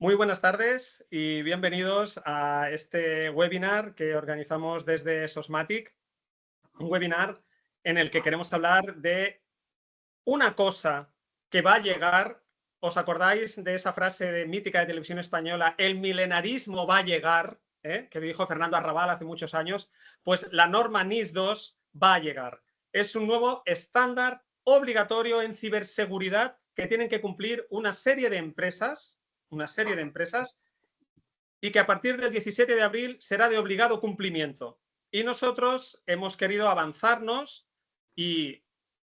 Muy buenas tardes y bienvenidos a este webinar que organizamos desde Sosmatic, un webinar en el que queremos hablar de una cosa que va a llegar. ¿Os acordáis de esa frase mítica de Televisión Española? El milenarismo va a llegar, que dijo Fernando Arrabal hace muchos años. Pues la norma NIS2 va a llegar. Es un nuevo estándar obligatorio en ciberseguridad que tienen que cumplir una serie de empresas, y que a partir del 17 de abril será de obligado cumplimiento. Y nosotros hemos querido avanzarnos y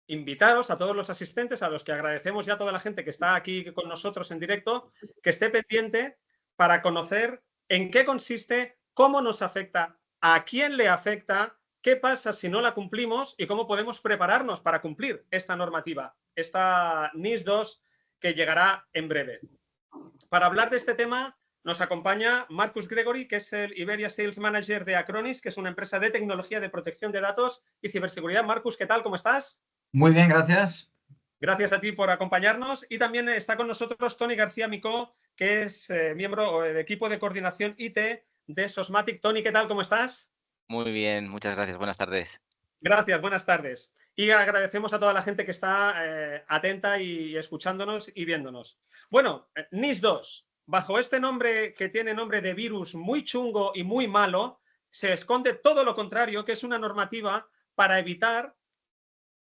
invitaros a todos los asistentes, a los que agradecemos ya a toda la gente que está aquí con nosotros en directo, que esté pendiente para conocer en qué consiste, cómo nos afecta, a quién le afecta, qué pasa si no la cumplimos y cómo podemos prepararnos para cumplir esta normativa, esta NIS2 que llegará en breve. Para hablar de este tema nos acompaña Marcus Gregory, que es el Iberia Sales Manager de Acronis, que es una empresa de tecnología de protección de datos y ciberseguridad. Marcus, ¿qué tal? ¿Cómo estás? Muy bien, gracias. Gracias a ti por acompañarnos. Y también está con nosotros Tony García Micó, que es miembro del equipo de coordinación IT de Sosmatic. Tony, ¿qué tal? ¿Cómo estás? Muy bien, muchas gracias. Buenas tardes. Gracias, buenas tardes. Y agradecemos a toda la gente que está atenta y escuchándonos y viéndonos. Bueno, NIS2, bajo este nombre que tiene nombre de virus muy chungo y muy malo, se esconde todo lo contrario, que es una normativa para evitar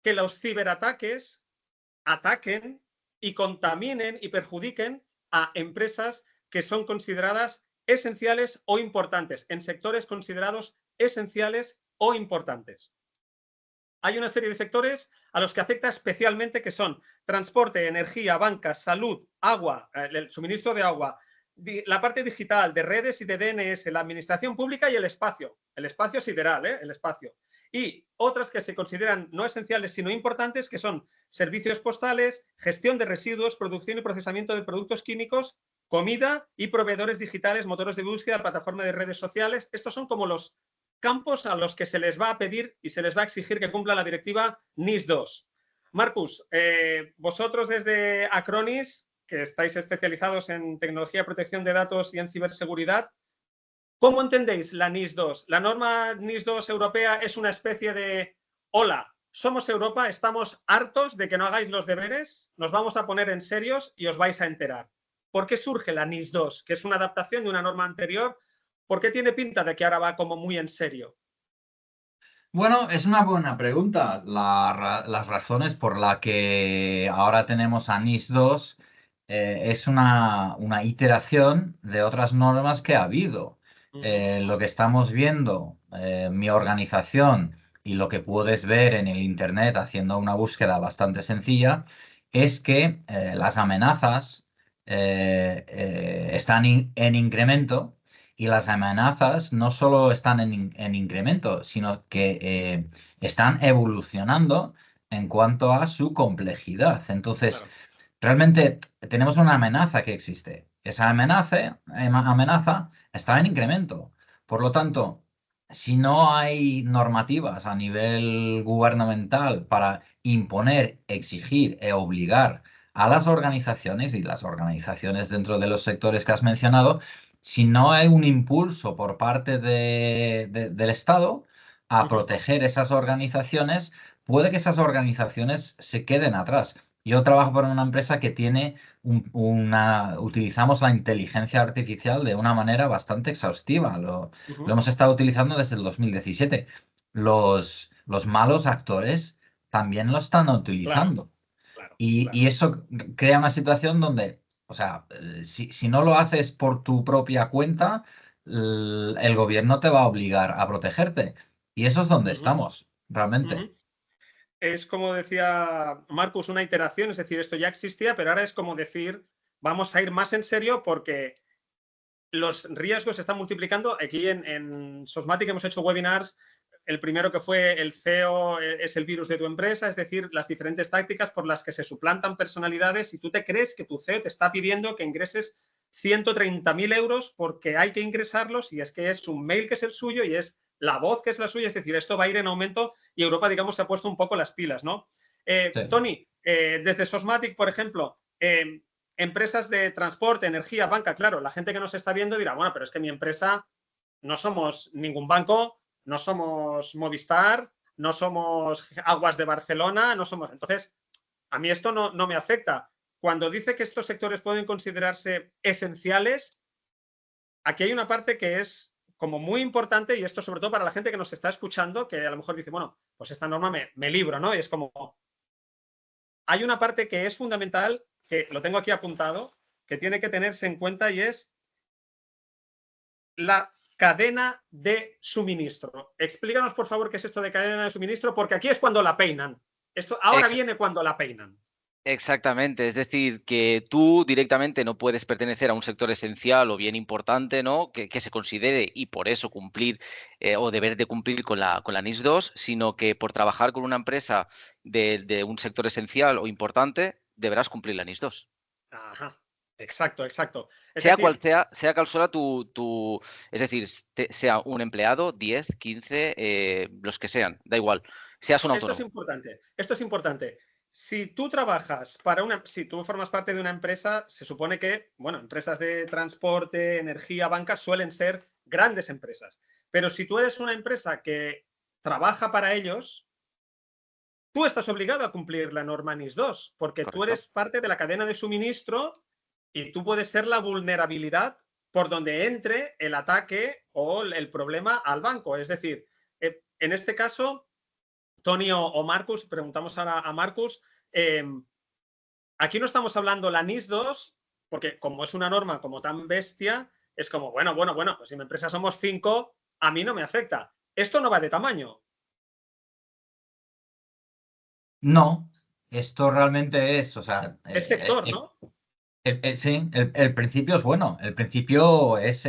que los ciberataques ataquen y contaminen y perjudiquen a empresas que son consideradas esenciales o importantes, en sectores considerados esenciales o importantes. Hay una serie de sectores a los que afecta especialmente, que son transporte, energía, bancas, salud, agua, el suministro de agua, la parte digital, de redes y de DNS, la administración pública y el espacio sideral, el espacio. Y otras que se consideran no esenciales sino importantes, que son servicios postales, gestión de residuos, producción y procesamiento de productos químicos, comida y proveedores digitales, motores de búsqueda, plataforma de redes sociales. Estos son como los campos a los que se les va a pedir y se les va a exigir que cumpla la directiva NIS2. Marcus, vosotros desde Acronis, que estáis especializados en tecnología de protección de datos y en ciberseguridad, ¿cómo entendéis la NIS2? La norma NIS2 europea es una especie de: hola, somos Europa, estamos hartos de que no hagáis los deberes, nos vamos a poner en serios y os vais a enterar. ¿Por qué surge la NIS2? Que es una adaptación de una norma anterior. ¿Por qué tiene pinta de que ahora va como muy en serio? Bueno, es una buena pregunta. Las razones por las que ahora tenemos a NIS2 es una iteración de otras normas que ha habido. Lo que estamos viendo, mi organización y lo que puedes ver en el Internet haciendo una búsqueda bastante sencilla, es que las amenazas están en incremento. Y las amenazas no solo están en incremento, sino que están evolucionando en cuanto a su complejidad. Entonces, Claro. realmente tenemos una amenaza que existe. Esa amenaza está en incremento. Por lo tanto, si no hay normativas a nivel gubernamental para imponer, exigir e obligar a las organizaciones y las organizaciones dentro de los sectores que has mencionado, si no hay un impulso por parte del Estado a proteger esas organizaciones, puede que esas organizaciones se queden atrás. Yo trabajo para una empresa que tiene utilizamos la inteligencia artificial de una manera bastante exhaustiva. Lo hemos estado utilizando desde el 2017. Los malos actores también lo están Claro, utilizando. claro, Y, claro. y eso crea una situación donde, o sea, si no lo haces por tu propia cuenta, el gobierno te va a obligar a protegerte. Y eso es donde estamos, realmente. Es como decía Marcus, una iteración, es decir, esto ya existía, pero ahora es como decir, vamos a ir más en serio porque los riesgos se están multiplicando. Aquí en Sosmatic hemos hecho webinars. El primero, que fue el CEO es el virus de tu empresa, es decir, las diferentes tácticas por las que se suplantan personalidades y tú te crees que tu CEO te está pidiendo que ingreses 130.000 euros porque hay que ingresarlos, y es que es un mail que es el suyo y es la voz que es la suya. Es decir, esto va a ir en aumento y Europa, digamos, se ha puesto un poco las pilas, ¿no? Sí. Tony, desde Sosmatic, por ejemplo, empresas de transporte, energía, banca. Claro, la gente que nos está viendo dirá, bueno, pero es que mi empresa no somos ningún banco, no somos Movistar, no somos Aguas de Barcelona, no somos... Entonces, a mí esto no me afecta. Cuando dice que estos sectores pueden considerarse esenciales, aquí hay una parte que es como muy importante, y esto sobre todo para la gente que nos está escuchando, que a lo mejor dice, bueno, pues esta norma me libro, ¿no? Y es como, hay una parte que es fundamental, que lo tengo aquí apuntado, que tiene que tenerse en cuenta, y es la cadena de suministro. Explícanos, por favor, qué es esto de cadena de suministro, porque aquí es cuando la peinan. Esto ahora Ex- viene cuando la peinan. Exactamente, es decir, que tú directamente no puedes pertenecer a un sector esencial o bien importante, ¿no? Que se considere y por eso cumplir o deber de cumplir con la NIS 2, sino que por trabajar con una empresa de un sector esencial o importante, deberás cumplir la NIS 2. Ajá, exacto, exacto. Es Sea decir, cual sea es decir, sea un empleado, 10, 15, los que sean, da igual, seas un esto es autónomo. importante. Esto es importante. Si tú trabajas para si tú formas parte de una empresa, se supone que, bueno, empresas de transporte, energía, banca suelen ser grandes empresas. Pero si tú eres una empresa que trabaja para ellos, tú estás obligado a cumplir la norma NIS 2, porque tú Correcto. eres parte de la cadena de suministro y tú puedes ser la vulnerabilidad por donde entre el ataque o el problema al banco. Es decir, en este caso, Tony o Marcus, preguntamos ahora a Marcus, aquí no estamos hablando la NIS 2, porque como es una norma como tan bestia, es como, bueno, pues si mi empresa somos 5, a mí no me afecta. Esto no va de tamaño. No, esto realmente es, o sea, Es sector, ¿no? sí, el principio es bueno, el principio es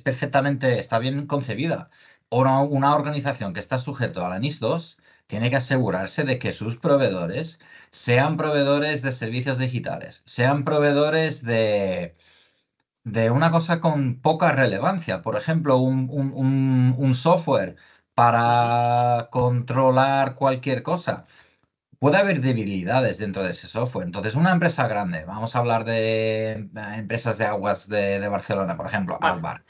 perfectamente, está bien concebida. Una organización que está sujeto a la NIS 2 tiene que asegurarse de que sus proveedores sean proveedores de servicios digitales, sean proveedores de una cosa con poca relevancia, por ejemplo, un software Ujú. para controlar cualquier cosa. Puede haber debilidades dentro de ese software. Entonces, una empresa grande, vamos a hablar de empresas de aguas de Barcelona, por ejemplo, Vale, Agbar.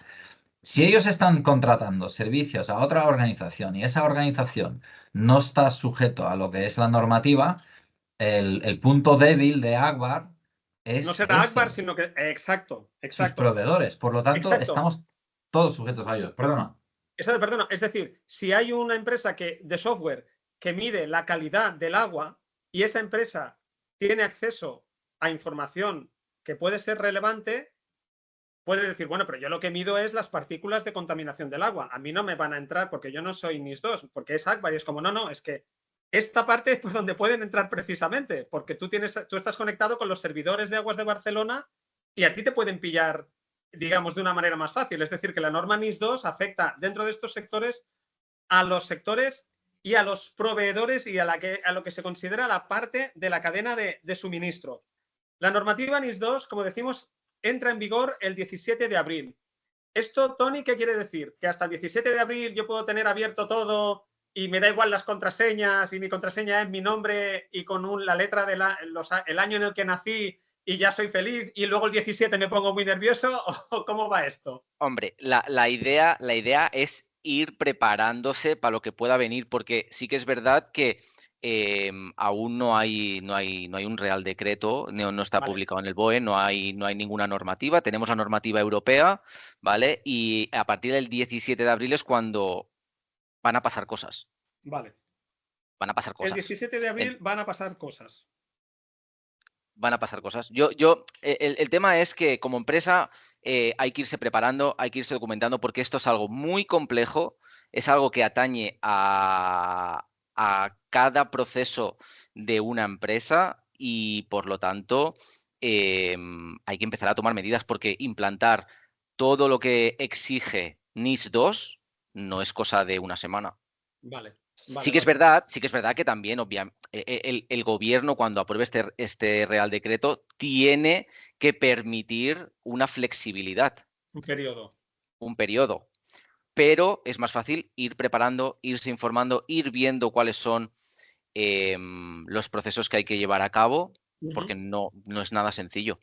Si ellos están contratando servicios a otra organización y esa organización no está sujeto a lo que es la normativa, el punto débil de Agbar no es será Akbar, ese, sino que... Exacto, sus exacto, proveedores. Por lo tanto, exacto. estamos todos sujetos a ellos. Perdona. Perdona, es decir, si hay una empresa de software que mide la calidad del agua y esa empresa tiene acceso a información que puede ser relevante, puede decir, bueno, pero yo lo que mido es las partículas de contaminación del agua. A mí no me van a entrar porque yo no soy NIS 2, porque es Akbar y es como, no, es que esta parte es por donde pueden entrar precisamente, porque tú estás conectado con los servidores de Aguas de Barcelona y a ti te pueden pillar, digamos, de una manera más fácil. Es decir, que la norma NIS 2 afecta dentro de estos sectores a los sectores y a los proveedores y a lo que se considera la parte de la cadena de suministro. La normativa NIS 2, como decimos, entra en vigor el 17 de abril. Esto, Tony, ¿qué quiere decir? ¿Que hasta el 17 de abril yo puedo tener abierto todo y me da igual las contraseñas y mi contraseña es mi nombre y con la letra el año en el que nací y ya soy feliz y luego el 17 me pongo muy nervioso? ¿O cómo va esto? Hombre, la idea es ir preparándose para lo que pueda venir, porque sí que es verdad que aún no hay un real decreto, no está Vale, publicado en el BOE, no hay ninguna normativa. Tenemos la normativa europea, ¿vale? Y a partir del 17 de abril es cuando van a pasar cosas. vale. Van a pasar El cosas. 17 de abril van a pasar cosas. Van a pasar cosas. El tema es que como empresa hay que irse preparando, hay que irse documentando, porque esto es algo muy complejo, es algo que atañe a cada proceso de una empresa y por lo tanto hay que empezar a tomar medidas, porque implantar todo lo que exige NIS 2 no es cosa de una semana. Vale, Sí vale, que es vale. verdad, sí que es verdad que también, obviamente, el gobierno, cuando apruebe este Real Decreto, tiene que permitir una flexibilidad, Un periodo. un periodo. Pero es más fácil ir preparando, irse informando, ir viendo cuáles son los procesos que hay que llevar a cabo, Uh porque -huh. no es nada sencillo.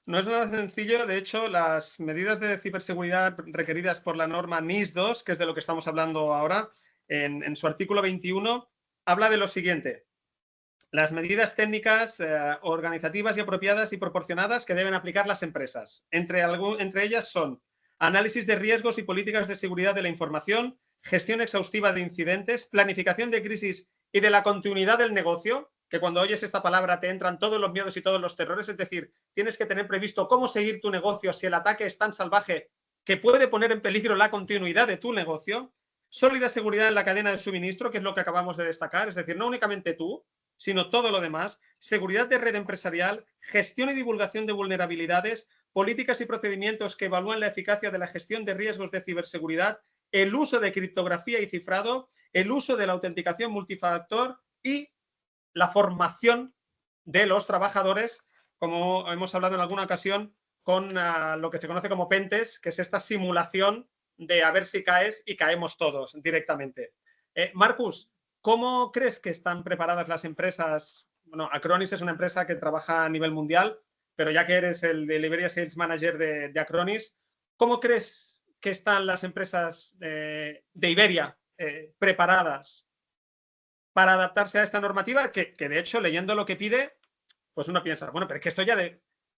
No es nada sencillo. De hecho, las medidas de ciberseguridad requeridas por la norma NIS2, que es de lo que estamos hablando ahora, en su artículo 21, habla de lo siguiente. Las medidas técnicas, organizativas y apropiadas y proporcionadas que deben aplicar las empresas. Entre ellas son análisis de riesgos y políticas de seguridad de la información, gestión exhaustiva de incidentes, planificación de crisis y de la continuidad del negocio, que cuando oyes esta palabra te entran todos los miedos y todos los terrores, es decir, tienes que tener previsto cómo seguir tu negocio si el ataque es tan salvaje que puede poner en peligro la continuidad de tu negocio. Sólida seguridad en la cadena de suministro, que es lo que acabamos de destacar, es decir, no únicamente tú, sino todo lo demás, seguridad de red empresarial, gestión y divulgación de vulnerabilidades, políticas y procedimientos que evalúan la eficacia de la gestión de riesgos de ciberseguridad, el uso de criptografía y cifrado, el uso de la autenticación multifactor y la formación de los trabajadores, como hemos hablado en alguna ocasión, con lo que se conoce como Pentest, que es esta simulación de a ver si caes y caemos todos directamente. Marcus, ¿cómo crees que están preparadas las empresas? Bueno, Acronis es una empresa que trabaja a nivel mundial, pero ya que eres el Delivery Sales Manager de Acronis, ¿cómo crees que están las empresas de Iberia preparadas para adaptarse a esta normativa? Que de hecho, leyendo lo que pide, pues uno piensa, bueno, pero es que esto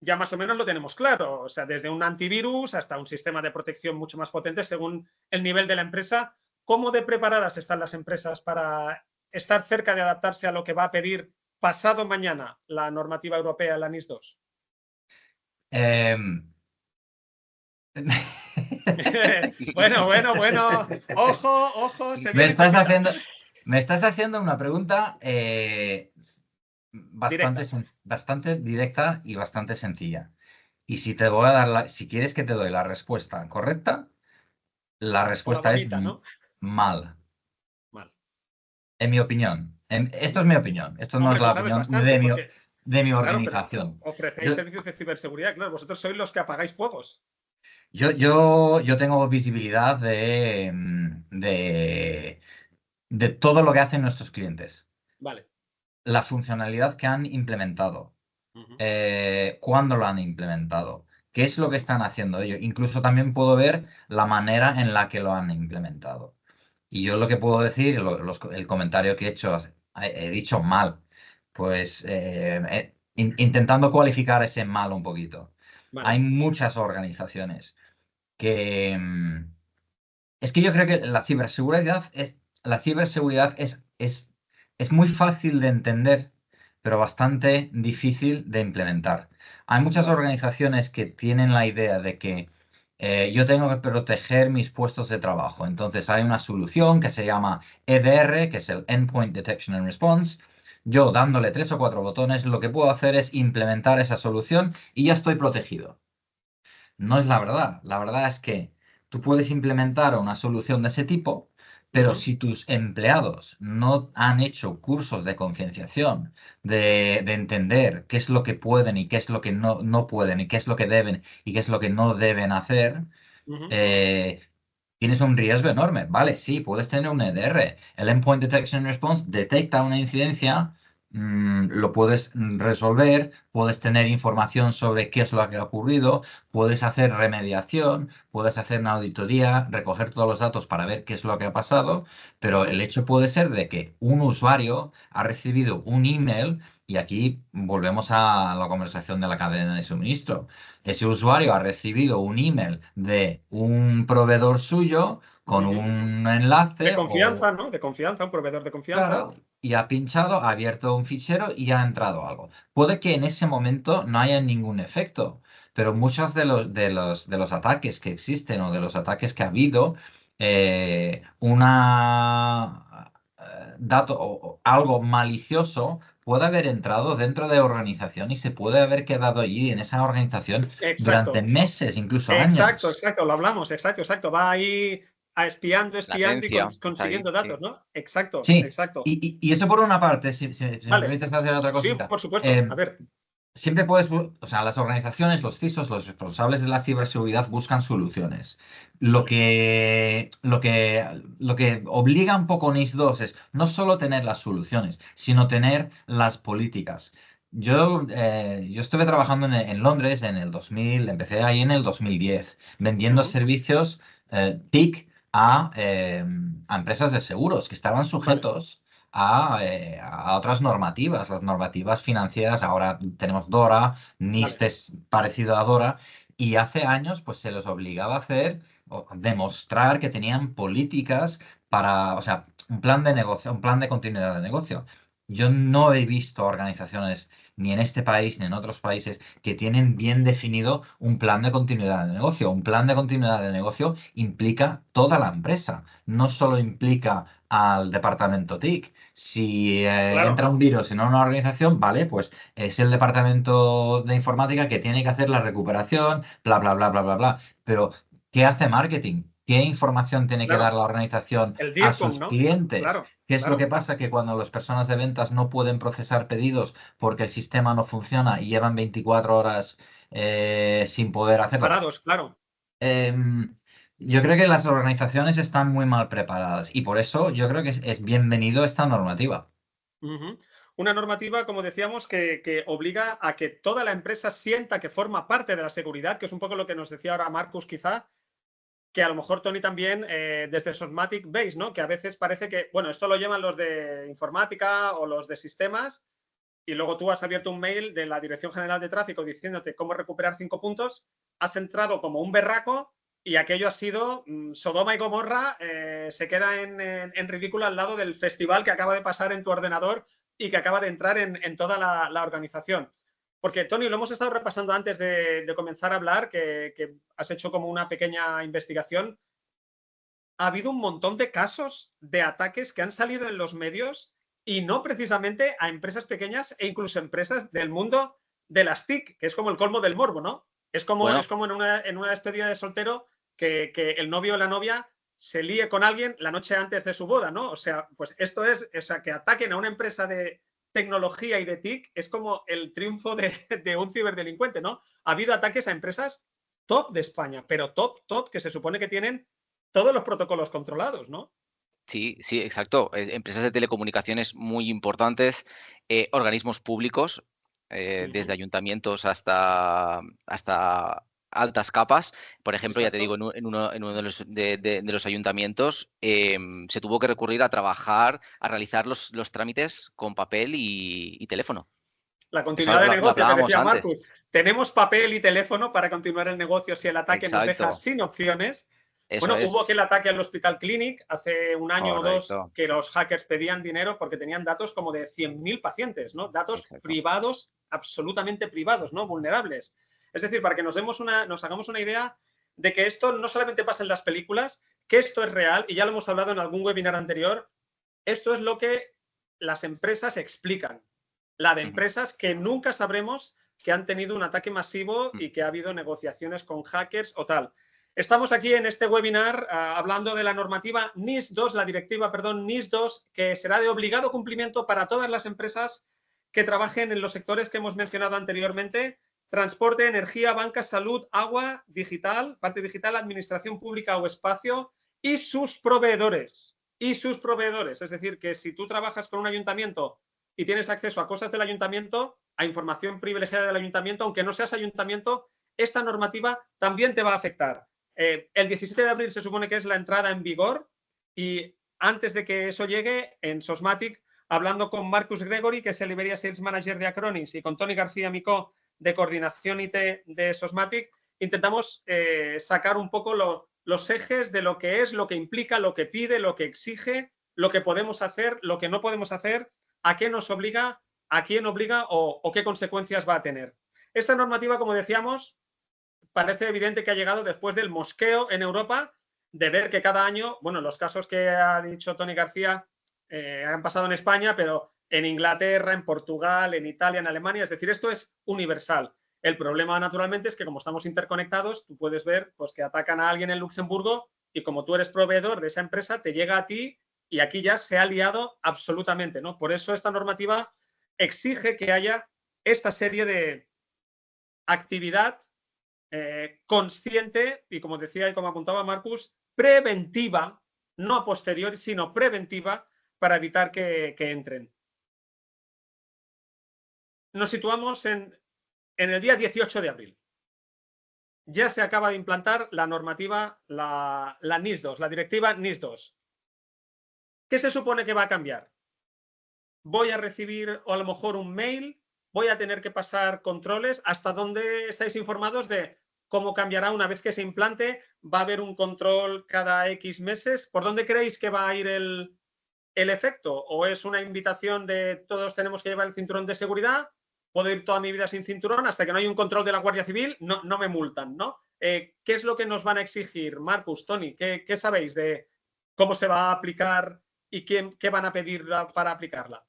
ya más o menos lo tenemos claro. O sea, desde un antivirus hasta un sistema de protección mucho más potente según el nivel de la empresa. ¿Cómo de preparadas están las empresas para estar cerca de adaptarse a lo que va a pedir pasado mañana la normativa europea, la NIS2? Bueno. Ojo. Me estás haciendo una pregunta bastante directa y bastante sencilla. Y si te voy a dar si quieres que te doy la respuesta correcta, la respuesta es ¿no? Mal. En mi opinión. Esto es mi opinión. Esto no es la opinión de mi organización. Claro, ofrecéis servicios de ciberseguridad, claro. Vosotros sois los que apagáis fuegos. Yo tengo visibilidad de todo lo que hacen nuestros clientes. Vale. La funcionalidad que han implementado. ¿Cuándo lo han implementado? ¿Qué es lo que están haciendo ellos? Incluso también puedo ver la manera en la que lo han implementado. Y yo lo que puedo decir, el comentario que he dicho mal, pues intentando cualificar ese mal un poquito. Vale. Hay muchas organizaciones que... es que yo creo que la ciberseguridad es muy fácil de entender, pero bastante difícil de implementar. Hay muchas organizaciones que tienen la idea de que yo tengo que proteger mis puestos de trabajo. Entonces hay una solución que se llama EDR, que es el Endpoint Detection and Response. Yo dándole 3 o 4 botones, lo que puedo hacer es implementar esa solución y ya estoy protegido. No es la verdad. La verdad es que tú puedes implementar una solución de ese tipo, pero si tus empleados no han hecho cursos de concienciación, de entender qué es lo que pueden y qué es lo que no pueden, y qué es lo que deben y qué es lo que no deben hacer, tienes un riesgo enorme. Vale, sí, puedes tener un EDR. El Endpoint Detection and Response detecta una incidencia, lo puedes resolver, puedes tener información sobre qué es lo que ha ocurrido, puedes hacer remediación, puedes hacer una auditoría, recoger todos los datos para ver qué es lo que ha pasado, pero el hecho puede ser de que un usuario ha recibido un email, y aquí volvemos a la conversación de la cadena de suministro. Ese usuario ha recibido un email de un proveedor suyo con un enlace. De confianza, ¿no? De confianza, un proveedor de confianza. Claro, y ha pinchado, ha abierto un fichero y ha entrado algo. Puede que en ese momento no haya ningún efecto, pero muchos de los ataques que existen o de los ataques que ha habido, dato o algo malicioso puede haber entrado dentro de organización y se puede haber quedado allí en esa organización durante meses, incluso años. Exacto, lo hablamos, exacto. Va ahí espiando y consiguiendo datos, ¿no? Exacto. Y esto por una parte, si me permites hacer otra cosita. Sí, por supuesto. A ver. Siempre las organizaciones, los CISOs, los responsables de la ciberseguridad buscan soluciones. Lo que obliga un poco NIS2 es no solo tener las soluciones, sino tener las políticas. Yo estuve trabajando en Londres en el 2000, empecé ahí en el 2010, vendiendo Ujú. servicios TIC a empresas de seguros que estaban Vale, sujetos a otras normativas, las normativas financieras. Ahora tenemos DORA, NIST vale, es parecido a DORA, y hace años pues se les obligaba a hacer o demostrar que tenían políticas para, o sea, un plan de negocio, un plan de continuidad de negocio. Yo no he visto organizaciones ni en este país ni en otros países que tienen bien definido un plan de continuidad de negocio. Un plan de continuidad de negocio implica toda la empresa, no solo implica al departamento TIC. Si claro, entra un virus en una organización, vale, pues es el departamento de informática que tiene que hacer la recuperación, bla, bla, bla, bla, bla, bla. Pero, ¿qué hace marketing? ¿Qué información tiene que dar claro. la organización El a DIRCOM, sus ¿no? clientes? Claro, ¿Qué es lo que claro. pasa? Que cuando las personas de ventas no pueden procesar pedidos porque el sistema no funciona y llevan 24 horas sin poder hacerlo. Parados, claro. Em, yo creo que las organizaciones están muy mal preparadas y por eso yo creo que es bienvenido esta normativa. Ujú. Una normativa, como decíamos, que obliga a que toda la empresa sienta que forma parte de la seguridad, que es un poco lo que nos decía ahora Marcus, quizá, que a lo mejor Tony también desde Sosmatic veis, ¿no? Que a veces parece que, bueno, esto lo llevan los de informática o los de sistemas y luego tú has abierto un mail de la Dirección General de Tráfico diciéndote cómo recuperar 5 puntos, has entrado como un berraco y aquello ha sido Sodoma y Gomorra, se queda en ridículo al lado del festival que acaba de pasar en tu ordenador y que acaba de entrar en toda la organización. Porque, Tony, lo hemos estado repasando antes de comenzar a hablar, que has hecho como una pequeña investigación. Ha habido un montón de casos de ataques que han salido en los medios y no precisamente a empresas pequeñas e incluso empresas del mundo de las TIC, que es como el colmo del morbo, ¿no? Es Bueno, como en una despedida de soltero que el novio o la novia se líe con alguien la noche antes de su boda, ¿no? O sea, pues esto es, o sea, que ataquen a una empresa de tecnología y de TIC es como el triunfo de un ciberdelincuente, ¿no? Ha habido ataques a empresas top de España, pero top, top, que se supone que tienen todos los protocolos controlados, ¿no? sí, sí, exacto. Empresas de telecomunicaciones muy importantes, organismos públicos, desde Ujú, ayuntamientos hasta altas capas. Por ejemplo, ya te digo, exacto. en uno de los ayuntamientos se tuvo que recurrir a trabajar, a realizar los trámites con papel y teléfono. La Eso continuidad de lo negocio que hablábamos decía antes. Marcus. Tenemos papel y teléfono para continuar el negocio si el ataque nos deja Exacto. sin opciones. Eso Bueno, es. hubo aquel ataque al Hospital Clinic hace un año o dos Correcto. que los hackers pedían dinero porque tenían datos como de 100.000 pacientes, ¿no? Datos Exacto. privados, absolutamente privados, ¿no? Vulnerables. Es decir, para que nos hagamos una idea de que esto no solamente pasa en las películas, que esto es real, y ya lo hemos hablado en algún webinar anterior, esto es lo que las empresas explican. La de Ujú. empresas que nunca sabremos que han tenido un ataque masivo Mm. y que ha habido negociaciones con hackers o tal. Estamos aquí en este webinar hablando de la normativa NIS2, la directiva, perdón, NIS2, que será de obligado cumplimiento para todas las empresas que trabajen en los sectores que hemos mencionado anteriormente: transporte, energía, banca, salud, agua, digital, parte digital, administración pública o espacio y sus proveedores. Y sus proveedores. Es decir, que si tú trabajas con un ayuntamiento y tienes acceso a cosas del ayuntamiento, a información privilegiada del ayuntamiento, aunque no seas ayuntamiento, esta normativa también te va a afectar. El 17 de abril se supone que es la entrada en vigor y antes de que eso llegue, en Sosmatic, hablando con Marcus Gregory, que es el Iberia Sales Manager de Acronis, y con Tony García Micó, de Coordinación IT de Sosmatic, intentamos sacar un poco los ejes de lo que es, lo que implica, lo que pide, lo que exige, lo que podemos hacer, lo que no podemos hacer, a qué nos obliga, a quién obliga o qué consecuencias va a tener. Esta normativa, como decíamos, parece evidente que ha llegado después del mosqueo en Europa, de ver que cada año, bueno, los casos que ha dicho Tony García han pasado en España, pero en Inglaterra, en Portugal, en Italia, en Alemania, es decir, esto es universal. El problema, naturalmente, es que como estamos interconectados, tú puedes ver pues, que atacan a alguien en Luxemburgo y como tú eres proveedor de esa empresa, te llega a ti y aquí ya se ha liado absolutamente, ¿no? Por eso esta normativa exige que haya esta serie de actividad consciente y, como decía y como apuntaba Marcus, preventiva, no a posteriori, sino preventiva para evitar que entren. nos situamos en el día 18 de abril. Ya se acaba de implantar la normativa, la NIS2, la directiva NIS2. ¿Qué se supone que va a cambiar? Voy a recibir o a lo mejor un mail, voy a tener que pasar controles. ¿Hasta dónde estáis informados de cómo cambiará una vez que se implante? ¿Va a haber un control cada X meses? ¿Por dónde creéis que va a ir el efecto? ¿O es una invitación de todos tenemos que llevar el cinturón de seguridad? ¿Puedo ir toda mi vida sin cinturón? Hasta que no hay un control de la Guardia Civil, no me multan, ¿no? ¿Qué es lo que nos van a exigir? Marcus, Tony, ¿qué sabéis de cómo se va a aplicar y qué van a pedir para aplicarla?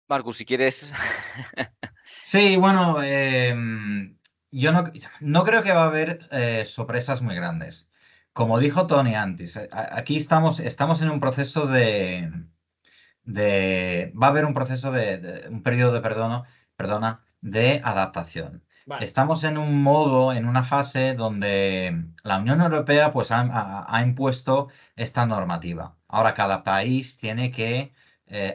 Marcus, si quieres. Sí, bueno, yo no creo que va a haber sorpresas muy grandes. Como dijo Tony antes, aquí estamos en un proceso va a haber un proceso un periodo de perdona, de adaptación. Vale. Estamos en un modo, en una fase donde la Unión Europea pues ha impuesto esta normativa. Ahora cada país tiene que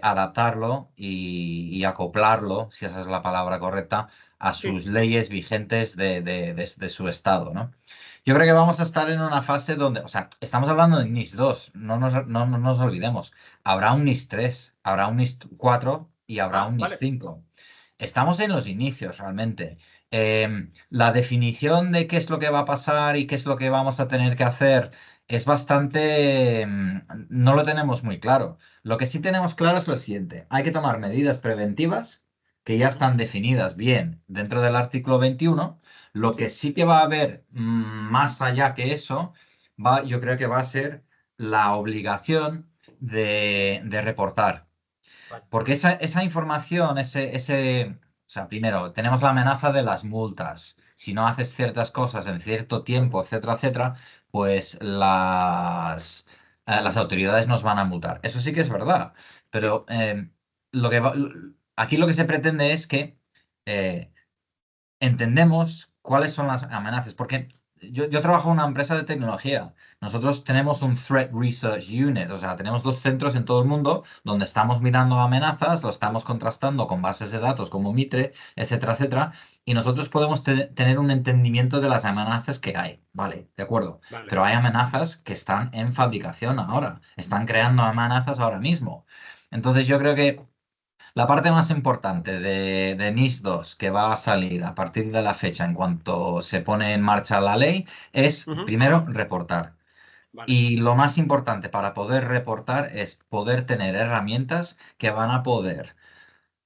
adaptarlo y acoplarlo, si esa es la palabra correcta, a sus Sí. leyes vigentes de su estado, ¿no? Yo creo que vamos a estar en una fase donde, o sea, estamos hablando de NIS 2, no nos olvidemos. Habrá un NIS 3, habrá un NIS 4 y habrá un NIS Vale. 5. Estamos en los inicios realmente. La definición de qué es lo que va a pasar y qué es lo que vamos a tener que hacer es bastante... no lo tenemos muy claro. Lo que sí tenemos claro es lo siguiente. Hay que tomar medidas preventivas que ya están definidas bien dentro del artículo 21. Lo que sí que va a haber más allá que eso, yo creo que va a ser la obligación de reportar. Vale. Porque esa información, o sea, primero, tenemos la amenaza de las multas. Si no haces ciertas cosas en cierto tiempo, etcétera, etcétera, pues las autoridades nos van a multar. Eso sí que es verdad. Pero aquí lo que se pretende es que entendemos cuáles son las amenazas, porque yo trabajo en una empresa de tecnología. Nosotros tenemos un Threat Research Unit, o sea, tenemos 2 centros en todo el mundo donde estamos mirando amenazas, lo estamos contrastando con bases de datos como Mitre, etcétera, etcétera, y nosotros podemos tener un entendimiento de las amenazas que hay, ¿vale? De acuerdo. Vale. Pero hay amenazas que están en fabricación ahora, están creando amenazas ahora mismo. Entonces yo creo que la parte más importante de NIS 2 que va a salir a partir de la fecha en cuanto se pone en marcha la ley es, primero, reportar. Vale. Y lo más importante para poder reportar es poder tener herramientas que van a poder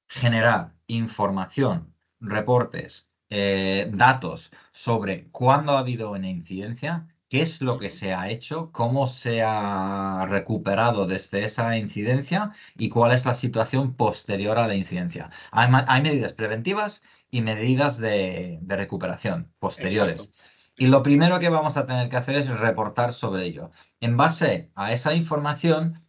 generar información, reportes, datos sobre cuándo ha habido una incidencia, qué es lo que se ha hecho, cómo se ha recuperado desde esa incidencia y cuál es la situación posterior a la incidencia. Hay medidas preventivas y medidas de recuperación posteriores. Exacto. Y lo primero que vamos a tener que hacer es reportar sobre ello. En base a esa información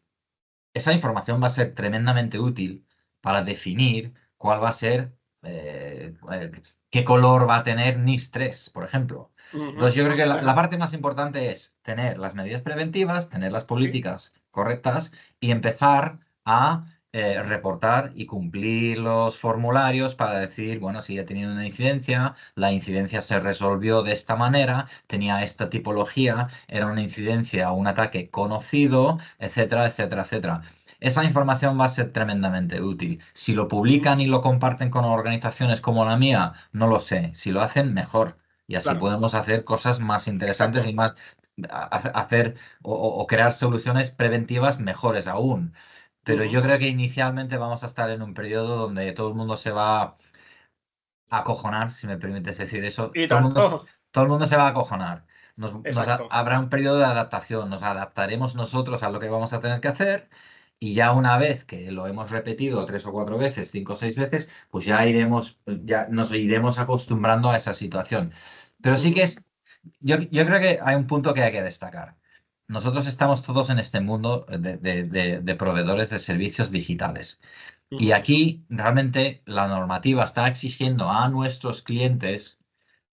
va a ser tremendamente útil para definir cuál va a ser, qué color va a tener NIS 3, por ejemplo. Entonces yo creo que la parte más importante es tener las medidas preventivas, tener las políticas correctas y empezar a reportar y cumplir los formularios para decir, bueno, si he tenido una incidencia, la incidencia se resolvió de esta manera, tenía esta tipología, era una incidencia o un ataque conocido, etcétera, etcétera, etcétera. Esa información va a ser tremendamente útil. Si lo publican y lo comparten con organizaciones como la mía, no lo sé. Si lo hacen, mejor. Y así Claro. podemos hacer cosas más interesantes y más hacer o crear soluciones preventivas mejores aún. Pero yo creo que inicialmente vamos a estar en un periodo donde todo el mundo se va a acojonar, si me permites decir eso. Y Todo tanto. el mundo se va a acojonar. Exacto. Habrá un periodo de adaptación. Nos adaptaremos nosotros a lo que vamos a tener que hacer. Y ya una vez que lo hemos repetido 3 o 4 veces, 5 o 6 veces, pues ya nos iremos acostumbrando a esa situación. Pero sí que yo creo que hay un punto que hay que destacar. Nosotros estamos todos en este mundo de proveedores de servicios digitales. Y aquí realmente la normativa está exigiendo a nuestros clientes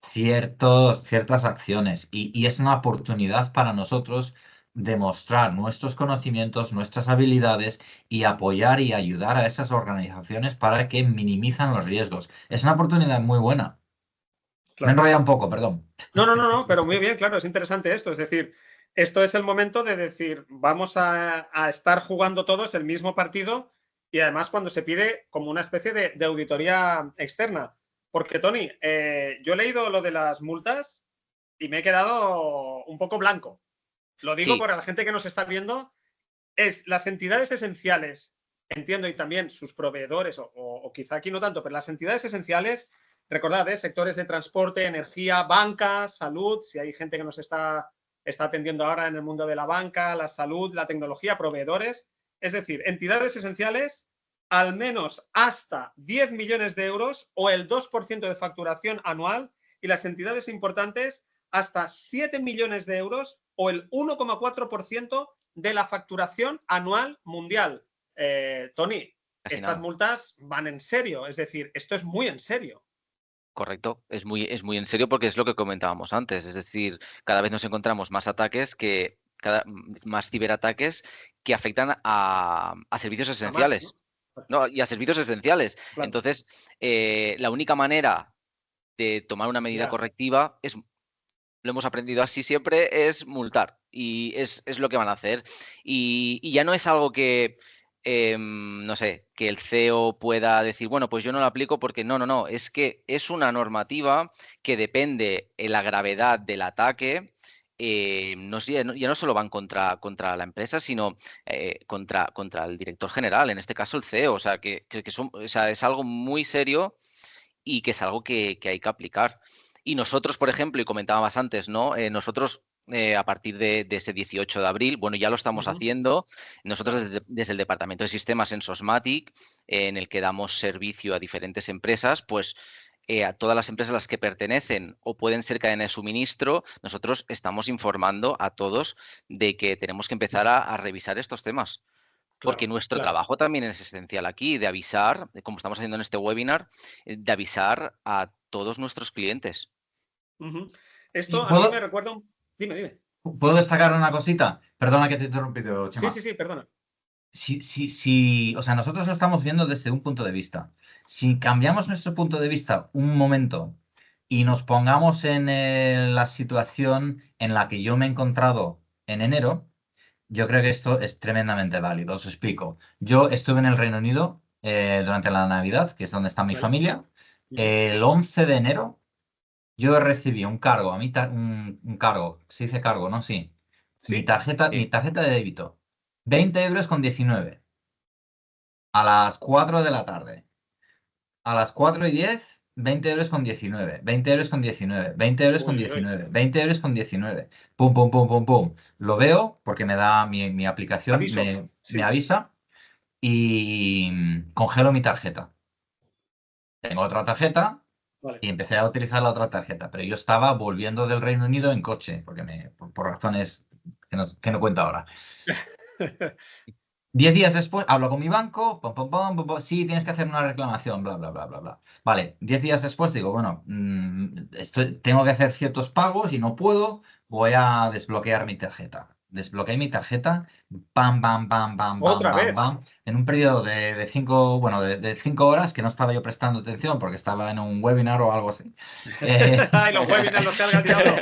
ciertas acciones y es una oportunidad para nosotros demostrar nuestros conocimientos, nuestras habilidades y apoyar y ayudar a esas organizaciones para que minimizan los riesgos. Es una oportunidad muy buena. Me he Claro. enrollado un poco, perdón. No, pero muy bien, claro, es interesante esto. Es decir, esto es el momento de decir, vamos a estar jugando todos el mismo partido y además cuando se pide como una especie de auditoría externa. Porque, Tony, yo he leído lo de las multas y me he quedado un poco blanco. Lo digo Sí, para la gente que nos está viendo, es las entidades esenciales, entiendo, y también sus proveedores, o quizá aquí no tanto, pero las entidades esenciales, recordad, sectores de transporte, energía, banca, salud, si hay gente que nos está atendiendo ahora en el mundo de la banca, la salud, la tecnología, proveedores, es decir, entidades esenciales, al menos hasta 10 millones de euros o el 2% de facturación anual, y las entidades importantes hasta 7 millones de euros o el 1,4% de la facturación anual mundial. Tony, casi estas nada. multas van en serio, es decir, esto es muy en serio. Correcto, es muy en serio porque es lo que comentábamos antes. Es decir, cada vez nos encontramos más ataques más ciberataques que afectan a servicios A más, ¿no? esenciales. No, y a servicios esenciales. Claro, Entonces, la única manera de tomar una medida ya. correctiva es, lo hemos aprendido así siempre, es multar. Y es lo que van a hacer. Y ya no es algo que, no sé, que el CEO pueda decir, bueno, pues yo no lo aplico porque no. Es que es una normativa que depende de la gravedad del ataque. Ya no solo van contra la empresa, sino contra el director general, en este caso el CEO. O sea, o sea, es algo muy serio y que es algo que hay que aplicar. Y nosotros, por ejemplo, y comentábamos antes, ¿no? Nosotros, a partir de ese 18 de abril, bueno, ya lo estamos haciendo. Nosotros Claro. desde el Departamento de Sistemas en Sosmatic, en el que damos servicio a diferentes empresas, pues a todas las empresas a las que pertenecen o pueden ser cadena de suministro, nosotros estamos informando a todos de que tenemos que empezar a revisar estos temas. Porque Claro, nuestro claro. trabajo también es esencial aquí, de avisar, como estamos haciendo en este webinar, de avisar a todos nuestros clientes. ¿Y Esto a mí me puedo, recuerda un... Dime, dime. puedo destacar una cosita? Perdona que te he interrumpido, Sí, Chema. sí, sí, perdona. O sea, nosotros lo estamos viendo desde un punto de vista. Si cambiamos nuestro punto de vista un momento y nos pongamos en la situación en la que yo me he encontrado en enero, yo creo que esto es tremendamente válido. Os explico. Yo estuve en el Reino Unido durante la Navidad, que es donde está mi ¿Vale? familia. El 11 de enero yo recibí un cargo, un cargo, se dice cargo, ¿no? Sí. Sí, Mi Sí, tarjeta de débito. 20,19 € a las 4 de la tarde. A las 4:10, 20,19 €, 20,19 €, uy, uy, uy. 20,19 €, 20,19 €. Pum, pum, pum, pum, pum. Lo veo porque me da mi aplicación, Aviso, me sí, avisa y congelo mi tarjeta. Tengo otra tarjeta vale. y empecé a utilizar la otra tarjeta, pero yo estaba volviendo del Reino Unido en coche, porque por razones que no cuento ahora. 10 días después, hablo con mi banco, pom, pom, pom, pom, pom, sí, tienes que hacer una reclamación, bla, bla, bla, bla, bla. Vale, 10 días después digo, bueno, tengo que hacer ciertos pagos y no puedo, voy a desbloquear mi tarjeta. Desbloqueé mi tarjeta, pam, pam, pam, pam, pam, Otra pam, vez. pam, en un periodo de 5 horas que no estaba yo prestando atención porque estaba en un webinar o algo así. Eh, Ay, los webinars los carga el diablo.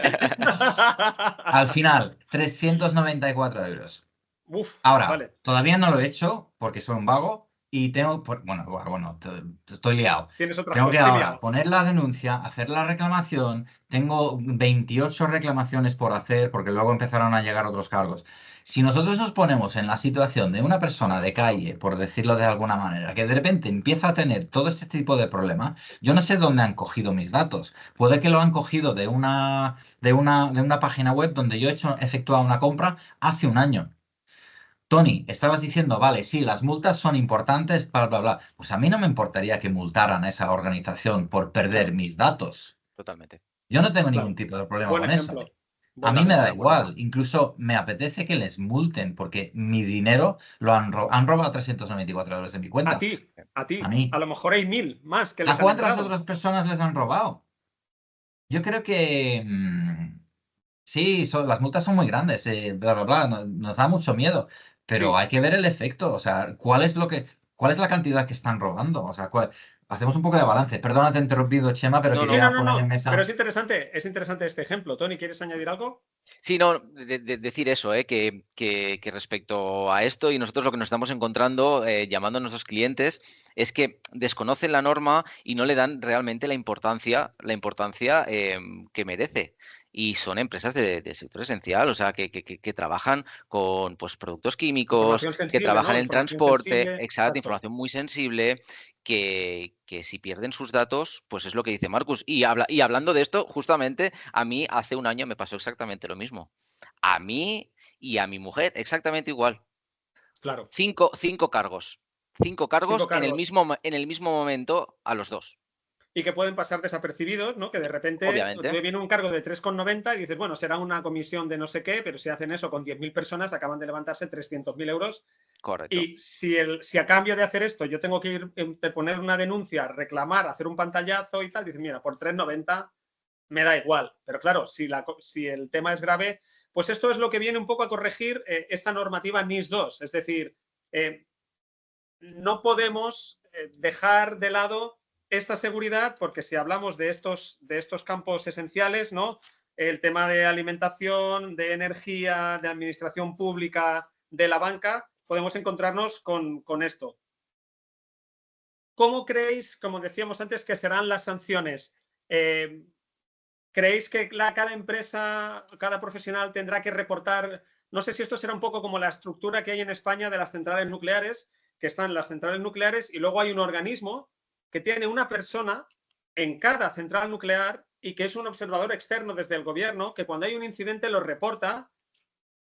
Al final, 394 €. Uf, Ahora, vale. todavía no lo he hecho porque soy un vago y tengo, bueno, estoy liado. Tienes otras Tengo que cosas. Estoy ahora liado. poner la denuncia, hacer la reclamación. Tengo 28 reclamaciones por hacer porque luego empezaron a llegar otros cargos. Si nosotros nos ponemos en la situación de una persona de calle, por decirlo de alguna manera, que de repente empieza a tener todo este tipo de problemas, yo no sé dónde han cogido mis datos. Puede que lo han cogido de una página web donde yo he efectuado una compra hace un año. Tony, estabas diciendo, vale, sí, las multas son importantes, bla, bla, bla. Pues a mí no me importaría que multaran a esa organización por perder Claro, mis datos. totalmente. Yo no tengo ningún claro. tipo de problema Buen con eso. ejemplo. A mí me Totalmente de da acuerdo. igual. Incluso me apetece que les multen porque mi dinero han robado 394 € de mi A cuenta. ti, a ti. A mí. A lo mejor hay 1000 más que ¿A les han cuántas entrado. otras personas les han robado? Yo creo que Sí, las multas son muy grandes, bla, bla, bla, nos da mucho miedo, pero Sí. hay que ver el efecto, o sea, cuál es la cantidad que están robando? O sea, hacemos un poco de balance. Perdona, te he interrumpido, Chema, pero No, Sí, no, quería no. no, poner en no. Pero mesa. es interesante este ejemplo. Tony, ¿quieres añadir algo? Sí, no, decir eso, que respecto a esto y nosotros lo que nos estamos encontrando llamando a nuestros clientes es que desconocen la norma y no le dan realmente la importancia que merece. Y son empresas de sector esencial, o sea, que trabajan con pues, productos químicos, Información que sensible, trabajan ¿no? en Información transporte, sensible. exacto, Exacto. información muy sensible, que si pierden sus datos, pues es lo que dice Marcus. Y hablando de esto, justamente a mí hace un año me pasó exactamente lo mismo. A mí y a mi mujer, exactamente igual. Claro. Cinco cargos. Cinco Cinco cargos cargos. en el mismo momento a los dos. Y que pueden pasar desapercibidos, ¿no? Que de repente te Obviamente, viene un cargo de 3,90 y dices, bueno, será una comisión de no sé qué, pero si hacen eso con 10.000 personas, acaban de levantarse 300.000 euros. correcto. Y si a cambio de hacer esto yo tengo que ir interponer una denuncia, reclamar, hacer un pantallazo y tal, dices, mira, por 3,90 me da igual. Pero claro, si el tema es grave, pues esto es lo que viene un poco a corregir esta normativa NIS 2. Es decir, eh, no podemos dejar de lado esta seguridad, porque si hablamos de estos campos esenciales, ¿no? El tema de alimentación, de energía, de administración pública, de la banca, podemos encontrarnos con esto. ¿Cómo creéis, como decíamos antes, que serán las sanciones? ¿Creéis que cada empresa, cada profesional tendrá que reportar? No sé si esto será un poco como la estructura que hay en España de las centrales nucleares, que están las centrales nucleares y luego hay un organismo que tiene una persona en cada central nuclear y que es un observador externo desde el gobierno que cuando hay un incidente lo reporta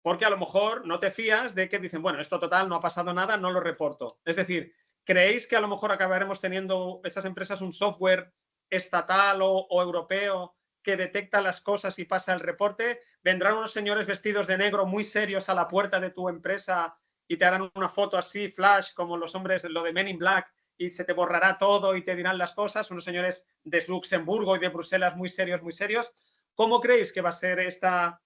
porque a lo mejor no te fías de que dicen, bueno, esto total no ha pasado nada, no lo reporto. Es decir, ¿creéis que a lo mejor acabaremos teniendo esas empresas un software estatal o europeo que detecta las cosas y pasa el reporte? ¿Vendrán unos señores vestidos de negro muy serios a la puerta de tu empresa y te harán una foto así, flash, como los hombres, lo de Men in Black, y se te borrará todo y te dirán las cosas? Unos señores de Luxemburgo y de Bruselas muy serios, muy serios. ¿Cómo creéis que va a ser esta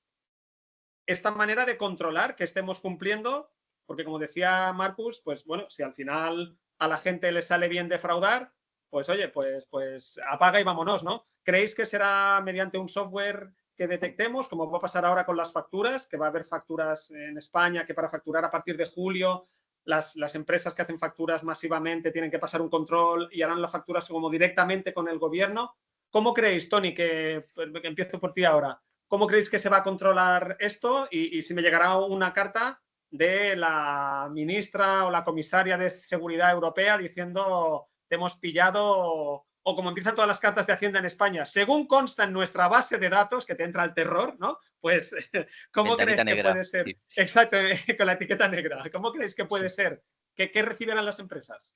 manera de controlar que estemos cumpliendo? Porque como decía Marcus, pues bueno, si al final a la gente le sale bien defraudar, pues oye, pues apaga y vámonos, ¿no? ¿Creéis que será mediante un software que detectemos, como va a pasar ahora con las facturas, que va a haber facturas en España, que para facturar a partir de julio las empresas que hacen facturas masivamente tienen que pasar un control y harán las facturas como directamente con el gobierno? ¿Cómo creéis, Tony, que empiezo por ti ahora? ¿Cómo creéis que se va a controlar esto? Y si me llegará una carta de la ministra o la comisaria de Seguridad Europea diciendo te hemos pillado, o como empiezan todas las cartas de Hacienda en España, según consta en nuestra base de datos, que te entra el terror, ¿no? Pues, ¿cómo Ventanita crees que negra. puede ser? Sí. Exacto, con la etiqueta negra. ¿Cómo creéis que puede ser? ¿Qué recibirán las empresas?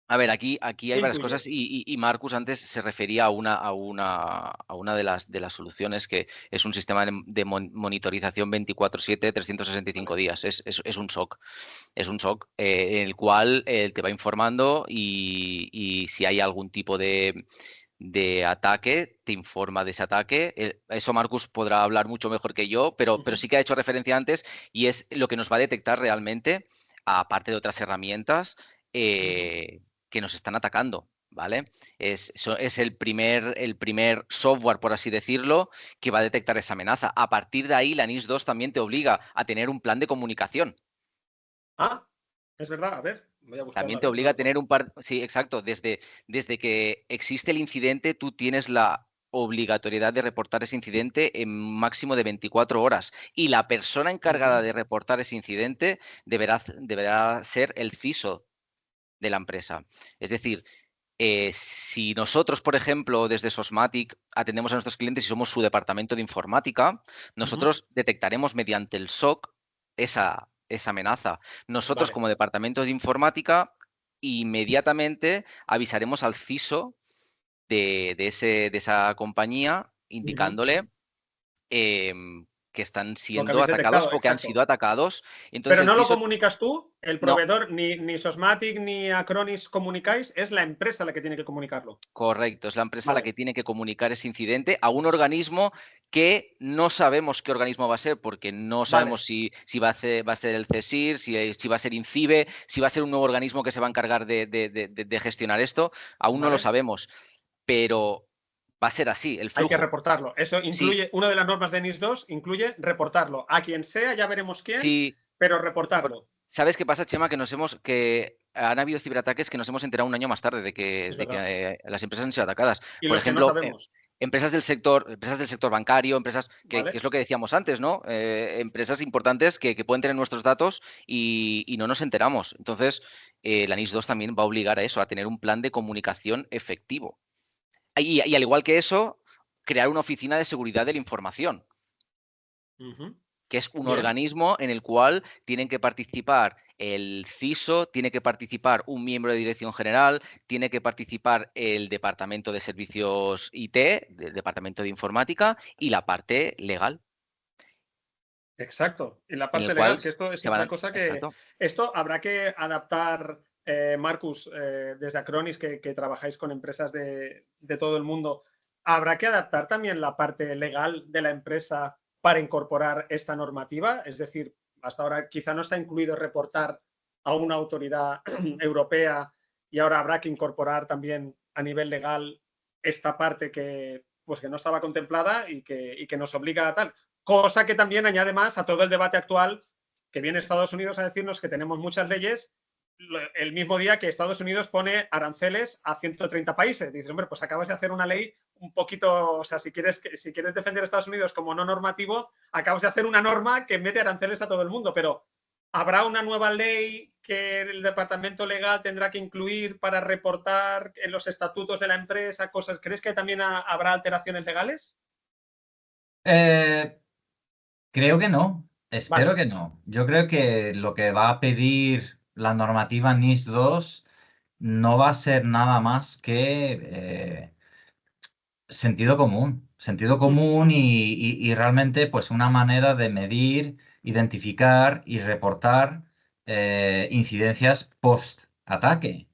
A ver, aquí hay ¿Qué varias cosas intuyes? y Marcus antes se refería a una de las soluciones que es un sistema de monitorización 24/7, 365 Vale. días. Es un SOC. Es un SOC en el cual te va informando y si hay algún tipo de ataque, te informa de ese ataque. Eso Marcus podrá hablar mucho mejor que yo, pero sí que ha hecho referencia antes y es lo que nos va a detectar realmente, aparte de otras herramientas. Que nos están atacando, ¿vale? Es el primer software, por así decirlo, que va a detectar esa amenaza. A partir de ahí, la NIS 2 también te obliga a tener un plan de comunicación. Ah, es verdad, a ver, voy a buscarlo, También a te ver, no obliga lo a tener conozco. un par. Sí, exacto. Desde que existe el incidente, tú tienes la obligatoriedad de reportar ese incidente en un máximo de 24 horas. Y la persona encargada de reportar ese incidente deberá ser el CISO de la empresa. Es decir, si nosotros, por ejemplo, desde Sosmatic atendemos a nuestros clientes y somos su departamento de informática, nosotros detectaremos mediante el SOC esa amenaza. Nosotros, Vale. como departamento de informática, inmediatamente avisaremos al CISO de esa compañía, indicándole que están Lo que siendo habéis atacados detectado, o que han exacto. sido atacados. Entonces Pero el no lo CISO comunicas tú, El No, proveedor, ni Sosmatic ni Acronis comunicáis, es la empresa la que tiene que comunicarlo. correcto, es la empresa la Vale. que tiene que comunicar ese incidente a un organismo que no sabemos qué organismo va a ser, porque no Vale. sabemos si va a ser el CSIR, si va a ser INCIBE, si va a ser un nuevo organismo que se va a encargar de gestionar esto. Aún no lo Vale. sabemos, pero va a ser así, el Hay que flujo. reportarlo. Eso Sí, incluye, una de las normas de NIS 2 incluye reportarlo. A quien sea, ya veremos quién, sí. pero reportarlo. ¿Sabes qué pasa, Chema? Que han habido ciberataques que nos hemos enterado un año más tarde de que, Es verdad. las empresas han sido atacadas. Y Por los que no ejemplo, sabemos. empresas del sector bancario, empresas que Vale. es lo que decíamos antes, ¿no? Empresas importantes que pueden tener nuestros datos y no nos enteramos. Entonces, la NIS 2 también va a obligar a eso, a tener un plan de comunicación efectivo. Y al igual que eso, crear una oficina de seguridad de la información, Ujú. que es un Bien. organismo en el cual tienen que participar el CISO, tiene que participar un miembro de dirección general, tiene que participar el departamento de servicios IT, el departamento de informática y la parte legal, Exacto. Y la en el parte cual legal, que esto es se van otra a... cosa que. Exacto. Esto habrá que adaptar, Marcus, desde Acronis, que trabajáis con empresas de todo el mundo. Habrá que adaptar también la parte legal de la empresa para incorporar esta normativa. Es decir, hasta ahora quizá no está incluido reportar a una autoridad europea y ahora habrá que incorporar también a nivel legal esta parte que, pues, que no estaba contemplada y que nos obliga a tal. Cosa que también añade más a todo el debate actual, que viene Estados Unidos a decirnos que tenemos muchas leyes el mismo día que Estados Unidos pone aranceles a 130 países. Dices, hombre, pues acabas de hacer una ley un poquito, o sea, si quieres defender a Estados Unidos como no normativo, acabas de hacer una norma que mete aranceles a todo el mundo, pero ¿habrá una nueva ley que el departamento legal tendrá que incluir para reportar en los estatutos de la empresa cosas? ¿Crees que también habrá alteraciones legales? Eh, Creo que no, espero Vale. que no. Yo creo que lo que va a pedir la normativa NIS 2 no va a ser nada más que sentido común y realmente pues una manera de medir, identificar y reportar incidencias post-ataque.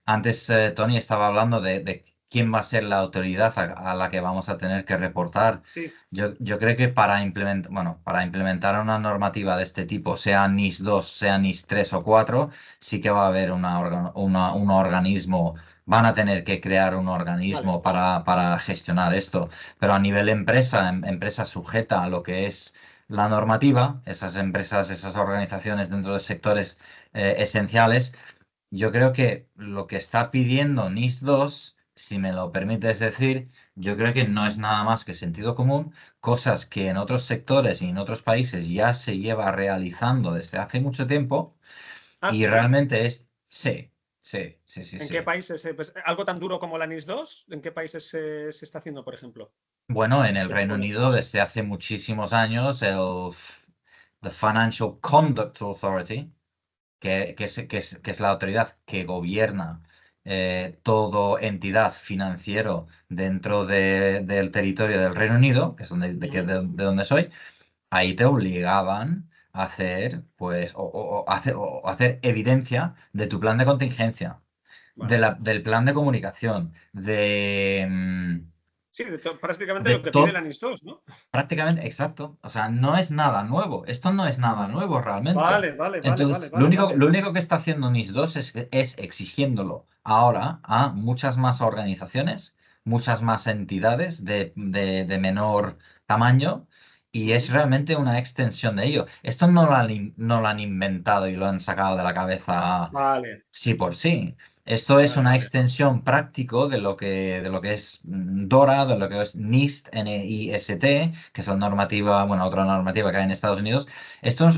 Antes Tony estaba hablando de quién va a ser la autoridad a la que vamos a tener que reportar. Sí. Yo creo que para implementar una normativa de este tipo, sea NIS 2, sea NIS 3 o 4, sí que va a haber un organismo. Van a tener que crear un Vale. organismo para gestionar esto, pero a nivel empresa, empresa sujeta a lo que es la normativa, esas empresas, esas organizaciones dentro de sectores esenciales, yo creo que lo que está pidiendo NIS 2, si me lo permites decir, yo creo que no es nada más que sentido común, cosas que en otros sectores y en otros países ya se lleva realizando desde hace mucho tiempo Ah, y sí. realmente es, sí, sí, sí, sí, ¿En qué sí. países? Pues, algo tan duro como la NIS 2, ¿en qué países se está haciendo, por ejemplo? Bueno, en el ¿Qué te Reino suena? Unido desde hace muchísimos años the Financial Conduct Authority, que es la autoridad que gobierna todo entidad financiero dentro del territorio del Reino Unido, que es de donde soy, ahí te obligaban a hacer, pues, o hacer evidencia de tu plan de contingencia, Vale. del plan de comunicación, Sí, prácticamente de lo que pide la todo. NIS 2, ¿no? Prácticamente, exacto. O sea, no es nada nuevo. Esto no es nada nuevo realmente. Vale, vale, vale, Entonces, vale, lo vale, único, vale. lo único que está haciendo NIS 2 es exigiéndolo ahora a muchas más organizaciones, muchas más entidades de menor tamaño, y es Ujú. realmente una extensión de ello. Esto no lo han inventado y lo han sacado de la cabeza Vale, sí por sí. Esto es vale, una vale. extensión práctico de lo que es DORA, de lo que es NIST, N-I-S-T, que es la normativa, bueno, otra normativa que hay en Estados Unidos. Esto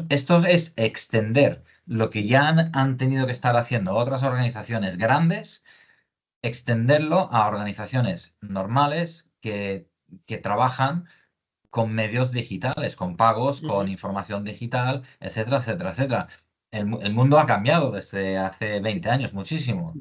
es extender lo que ya han tenido que estar haciendo otras organizaciones grandes, extenderlo a organizaciones normales que trabajan con medios digitales, con pagos, con Ujú. información digital, etcétera, etcétera, etcétera. El mundo ha cambiado desde hace 20 años muchísimo.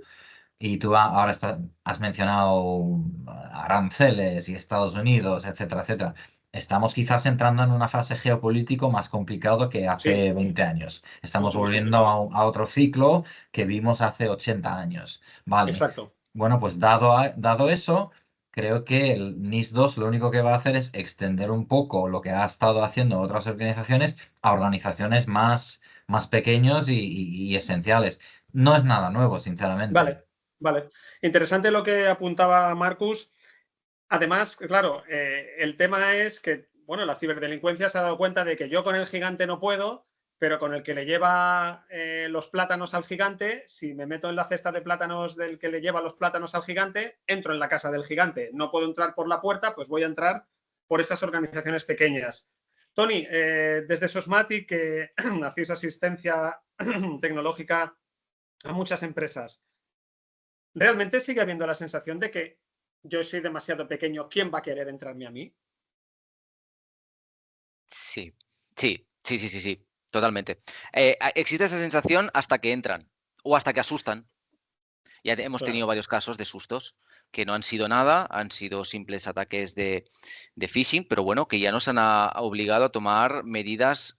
Y tú ahora has mencionado aranceles y Estados Unidos, etcétera, etcétera. estamos quizás entrando en una fase geopolítico más complicado que hace Sí, 20 años. Estamos mucho más volviendo complicado. a otro ciclo que vimos hace 80 años. Vale. Exacto. Bueno, pues dado eso, creo que el NIS 2 lo único que va a hacer es extender un poco lo que ha estado haciendo otras organizaciones a organizaciones más pequeños y esenciales. No es nada nuevo, sinceramente. Vale, vale. Interesante lo que apuntaba Marcus. Además, claro, el tema es que, bueno, la ciberdelincuencia se ha dado cuenta de que yo con el gigante no puedo, pero con el que le lleva los plátanos al gigante, si me meto en la cesta de plátanos del que le lleva los plátanos al gigante, entro en la casa del gigante. No puedo entrar por la puerta, pues voy a entrar por esas organizaciones pequeñas. Tony, desde Sosmatic, que hacéis asistencia tecnológica a muchas empresas, ¿realmente sigue habiendo la sensación de que yo soy demasiado pequeño, ¿quién va a querer entrarme a mí? Sí, sí, totalmente. Existe esa sensación hasta que entran o hasta que asustan. Ya hemos tenido Claro. varios casos de sustos que no han sido nada, han sido simples ataques de phishing, pero bueno, que ya nos han obligado a tomar medidas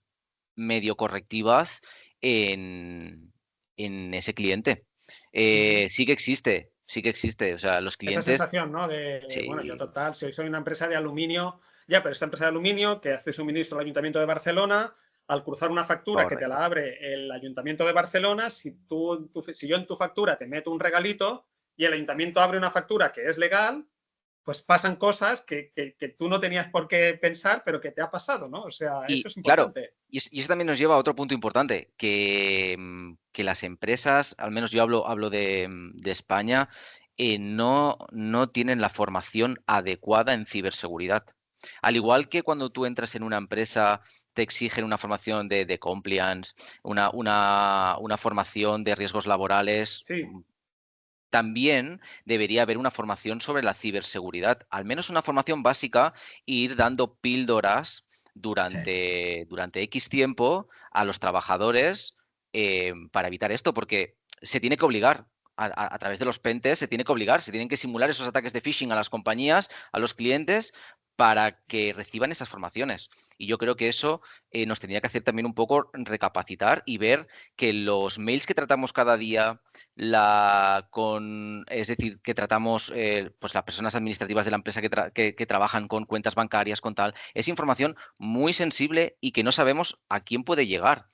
medio correctivas en, en ese cliente. Ujú. Sí que existe, sí que existe. O sea, los Esa clientes, sensación, ¿no? De, bueno, yo sí, total, si soy una empresa de aluminio, ya, pero esta empresa de aluminio que hace suministro al Ayuntamiento de Barcelona, al cruzar una factura que te correcto. la abre el Ayuntamiento de Barcelona, si yo en tu factura te meto un regalito y el Ayuntamiento abre una factura que es legal, pues pasan cosas que tú no tenías por qué pensar, pero que te ha pasado, ¿no? O sea, eso Y es claro, importante. y eso también nos lleva a otro punto importante, que las empresas, al menos yo hablo de España, no tienen la formación adecuada en ciberseguridad. Al igual que cuando tú entras en una empresa, te exigen una formación de compliance, una formación de riesgos laborales. Sí. También debería haber una formación sobre la ciberseguridad, al menos una formación básica, e ir dando píldoras Sí. durante X tiempo a los trabajadores para evitar esto, porque se tiene que obligar. A través de los pentes se tiene que obligar, se tienen que simular esos ataques de phishing a las compañías, a los clientes, para que reciban esas formaciones. Y yo creo que eso nos tendría que hacer también un poco recapacitar y ver que los mails que tratamos cada día, es decir, que tratamos pues las personas administrativas de la empresa que trabajan con cuentas bancarias, con tal, es información muy sensible y que no sabemos a quién puede llegar.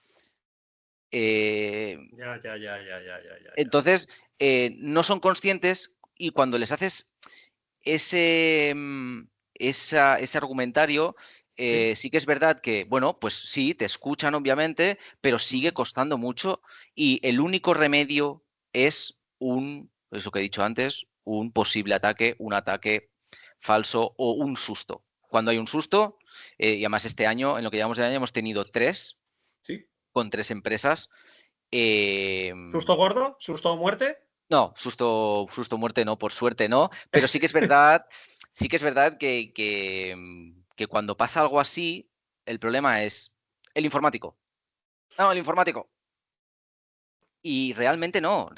Eh, Ya. entonces, no son conscientes y cuando les haces ese argumentario, Sí. sí que es verdad que, bueno, pues sí, te escuchan obviamente, pero sigue Ujú. costando mucho y el único remedio es es lo que he dicho antes, un posible ataque, un ataque falso o un susto. Cuando hay un susto, y además este año, en lo que llevamos de año, hemos tenido tres Sí. con tres empresas. eh, ¿Susto gordo? ¿Susto o muerte? no, susto muerte no, por suerte no, pero sí que es verdad que cuando pasa algo así, el problema es el informático. No, el informático. Y realmente no.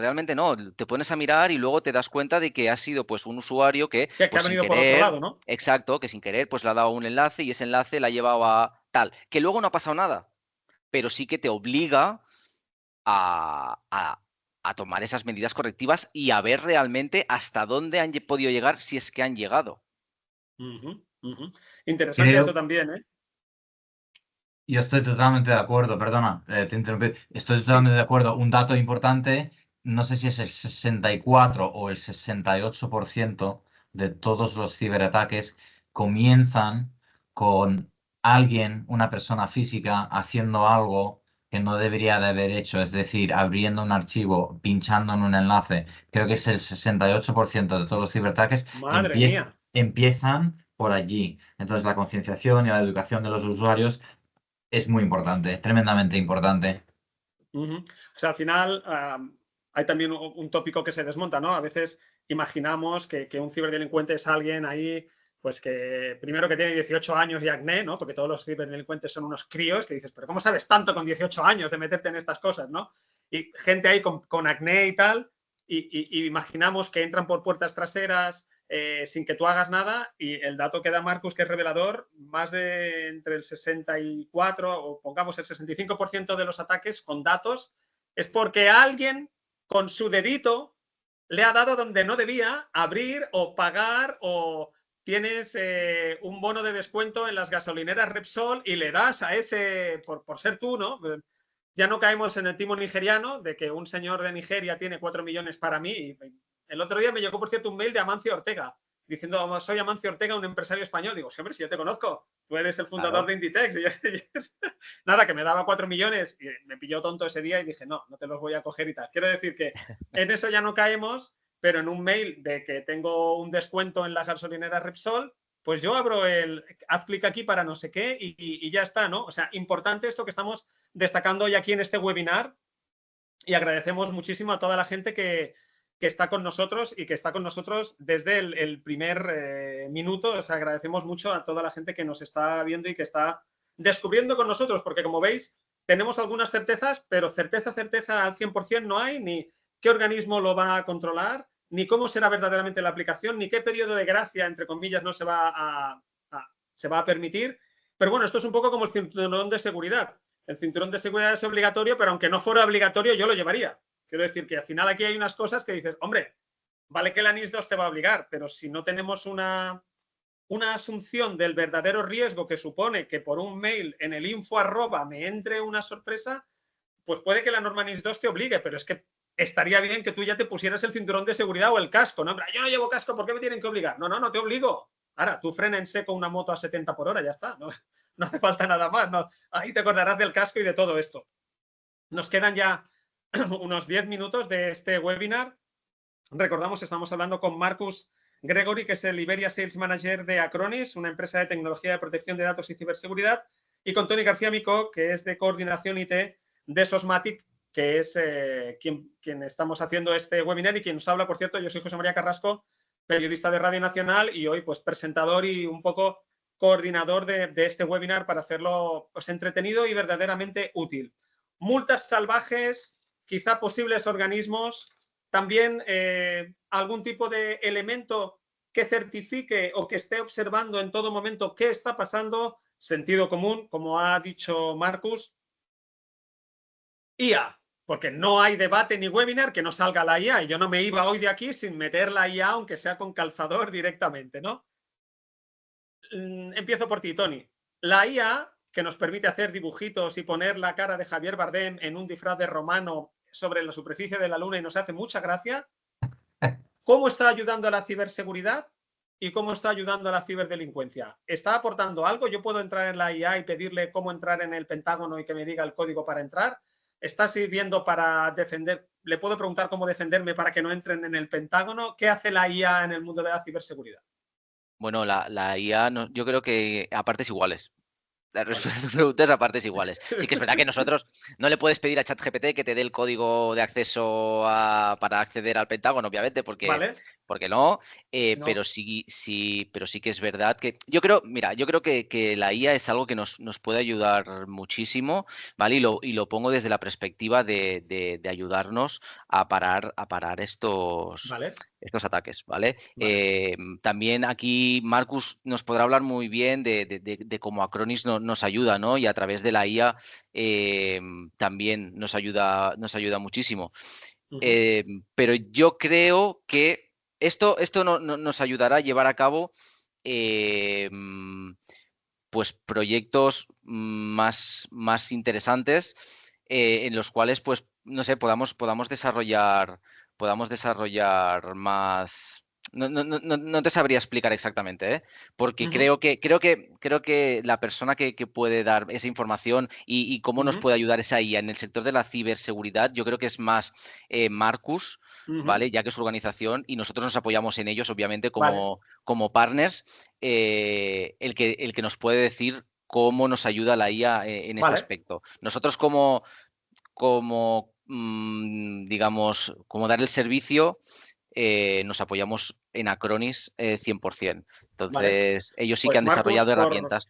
Te pones a mirar y luego te das cuenta de que ha sido pues un usuario que, Que pues ha sin venido por otro querer, lado, ¿no? exacto, que sin querer, pues le ha dado un enlace y ese enlace la ha llevado a tal, que luego no ha pasado nada, pero sí que te obliga a, a- a tomar esas medidas correctivas y a ver realmente hasta dónde han podido llegar si es que han llegado. Ujú, ujú. Interesante eso Creo, también, ¿eh? Yo estoy totalmente de acuerdo, perdona, te interrumpí. Estoy Sí. totalmente de acuerdo. Un dato importante, no sé si es el 64 o el 68% de todos los ciberataques comienzan con alguien, una persona física, haciendo algo que no debería de haber hecho, es decir, abriendo un archivo, pinchando en un enlace. Creo que es el 68% de todos los ciberataques Madre mía. empiezan por allí. Entonces, la concienciación y la educación de los usuarios es muy importante, tremendamente importante. Ujú. O sea, al final hay también un tópico que se desmonta, ¿no? A veces imaginamos que un ciberdelincuente es alguien ahí, pues que primero que tiene 18 años y acné, ¿no? Porque todos los ciberdelincuentes son unos críos que dices, pero ¿cómo sabes tanto con 18 años de meterte en estas cosas, ¿no? Y gente ahí con acné y tal, y imaginamos que entran por puertas traseras, sin que tú hagas nada, y el dato que da Marcus, que es revelador, más de entre el 64 o pongamos el 65% de los ataques con datos es porque alguien con su dedito le ha dado donde no debía abrir o pagar, o tienes un bono de descuento en las gasolineras Repsol y le das a ese, por ser tú, ¿no? Ya no caemos en el timo nigeriano de que un señor de Nigeria tiene 4 millones para mí. El otro día me llegó, por cierto, un mail de Amancio Ortega diciendo: soy Amancio Ortega, un empresario español. Digo, sí, hombre, si yo te conozco, tú eres el fundador de Inditex. Nada, que me daba 4 millones y me pilló tonto ese día y dije, no te los voy a coger y tal. Quiero decir que en eso ya no caemos, pero en un mail de que tengo un descuento en la gasolinera Repsol, pues yo abro haz clic aquí para no sé qué y ya está, ¿no? O sea, importante esto que estamos destacando hoy aquí en este webinar, y agradecemos muchísimo a toda la gente que está con nosotros y que está con nosotros desde el primer minuto. O sea, agradecemos mucho a toda la gente que nos está viendo y que está descubriendo con nosotros, porque como veis, tenemos algunas certezas, pero certeza al 100% no hay, ni qué organismo lo va a controlar, ni cómo será verdaderamente la aplicación, ni qué periodo de gracia, entre comillas, no se va a permitir. Pero bueno, esto es un poco como el cinturón de seguridad. El cinturón de seguridad es obligatorio, pero aunque no fuera obligatorio, yo lo llevaría. Quiero decir que al final aquí hay unas cosas que dices, hombre, vale que la NIS 2 te va a obligar, pero si no tenemos una asunción del verdadero riesgo que supone que por un mail en el info @ me entre una sorpresa, pues puede que la norma NIS 2 te obligue, pero es que estaría bien que tú ya te pusieras el cinturón de seguridad o el casco, ¿no? Yo no llevo casco, ¿por qué me tienen que obligar? No te obligo. Ahora, tú frena en seco una moto a 70 por hora, ya está, no hace falta nada más, ¿no? Ahí te acordarás del casco y de todo esto. Nos quedan ya unos 10 minutos de este webinar. Recordamos que estamos hablando con Marcus Gregory, que es el Iberia Sales Manager de Acronis, una empresa de tecnología de protección de datos y ciberseguridad, y con Toni García Micó, que es de coordinación IT de Sosmatic, que es quien estamos haciendo este webinar y quien nos habla. Por cierto, yo soy José María Carrasco, periodista de Radio Nacional y hoy pues presentador y un poco coordinador de este webinar para hacerlo pues entretenido y verdaderamente útil. Multas salvajes, quizá posibles organismos, también algún tipo de elemento que certifique o que esté observando en todo momento qué está pasando. Sentido común, como ha dicho Marcus. IA, porque no hay debate ni webinar que no salga la IA, y yo no me iba hoy de aquí sin meter la IA, aunque sea con calzador directamente, ¿no? Empiezo por ti, Toni. La IA, que nos permite hacer dibujitos y poner la cara de Javier Bardem en un disfraz de romano sobre la superficie de la luna y nos hace mucha gracia, ¿cómo está ayudando a la ciberseguridad y cómo está ayudando a la ciberdelincuencia? ¿Está aportando algo? ¿Yo puedo entrar en la IA y pedirle cómo entrar en el Pentágono y que me diga el código para entrar? ¿Está sirviendo para defender? ¿Le puedo preguntar cómo defenderme para que no entren en el Pentágono? ¿Qué hace la IA en el mundo de la ciberseguridad? Bueno, la IA, yo creo que a partes iguales. La respuesta a tus preguntas a partes iguales. Sí que es verdad que nosotros no le puedes pedir a ChatGPT que te dé el código de acceso para acceder al Pentágono, obviamente, porque no, No. pero sí que es verdad que yo creo que la IA es algo que nos puede ayudar muchísimo, ¿vale? Y lo pongo desde la perspectiva de ayudarnos a parar estos ataques, ¿vale? También aquí Marcus nos podrá hablar muy bien de cómo Acronis nos ayuda, ¿no? Y a través de la IA también nos ayuda muchísimo. Pero yo creo que esto nos ayudará a llevar a cabo pues proyectos más interesantes en los cuales, pues, no sé, podamos desarrollar más. No te sabría explicar exactamente, porque creo que la persona que puede dar esa información y cómo nos puede ayudar esa IA en el sector de la ciberseguridad, yo creo que es más Marcus, ¿vale? Ya que es su organización y nosotros nos apoyamos en ellos, obviamente, como partners, el que nos puede decir cómo nos ayuda la IA en este aspecto. Nosotros digamos, como dar el servicio, nos apoyamos en Acronis 100%. Entonces, ellos sí que pues han Marcus, desarrollado herramientas.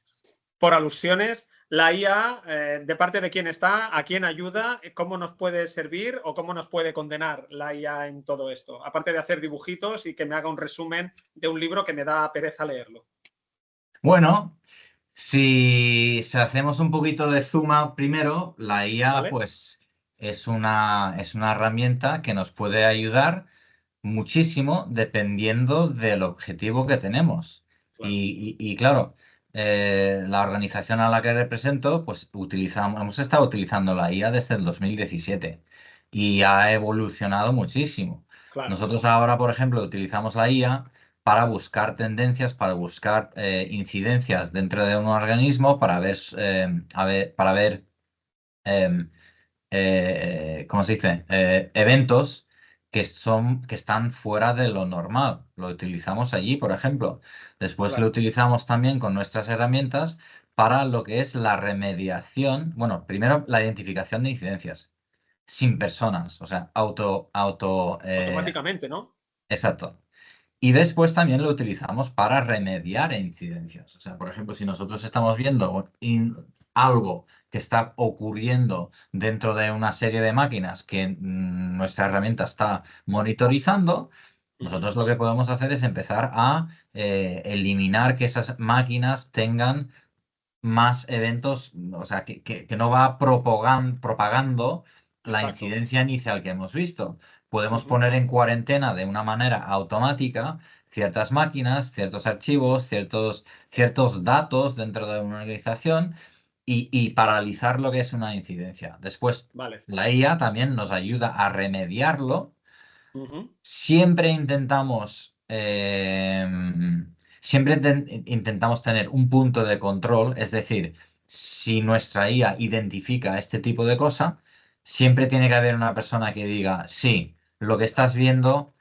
por alusiones, la IA, de parte de quién está, a quién ayuda, cómo nos puede servir o cómo nos puede condenar la IA en todo esto. Aparte de hacer dibujitos y que me haga un resumen de un libro que me da pereza leerlo. Bueno, si hacemos un poquito de zoom out primero, la IA ¿Vale? pues es una herramienta que nos puede ayudar muchísimo dependiendo del objetivo que tenemos. Claro. Y claro, la organización a la que represento, pues hemos estado utilizando la IA desde el 2017 y ha evolucionado muchísimo. Claro. Nosotros ahora, por ejemplo, utilizamos la IA para buscar tendencias, para buscar incidencias dentro de un organismo, para ver em, ¿cómo se dice? Eventos que están fuera de lo normal. Lo utilizamos allí, por ejemplo. Después lo Claro. utilizamos también con nuestras herramientas para lo que es la remediación. Bueno, primero la identificación de incidencias sin personas, o sea, Automáticamente, ¿no? exacto. Y después también lo utilizamos para remediar incidencias. O sea, por ejemplo, si nosotros estamos viendo algo que está ocurriendo dentro de una serie de máquinas que nuestra herramienta está monitorizando, Ujú. nosotros lo que podemos hacer es empezar a eliminar que esas máquinas tengan más eventos, o sea, que no va propagando la Exacto. incidencia inicial que hemos visto. Podemos Ujú. poner en cuarentena de una manera automática ciertas máquinas, ciertos archivos, ciertos datos dentro de una organización y paralizar lo que es una incidencia. Después, Vale. la IA también nos ayuda a remediarlo. Ujú. Siempre intentamos, intentamos tener un punto de control, es decir, si nuestra IA identifica este tipo de cosa, siempre tiene que haber una persona que diga, sí, lo que estás viendo,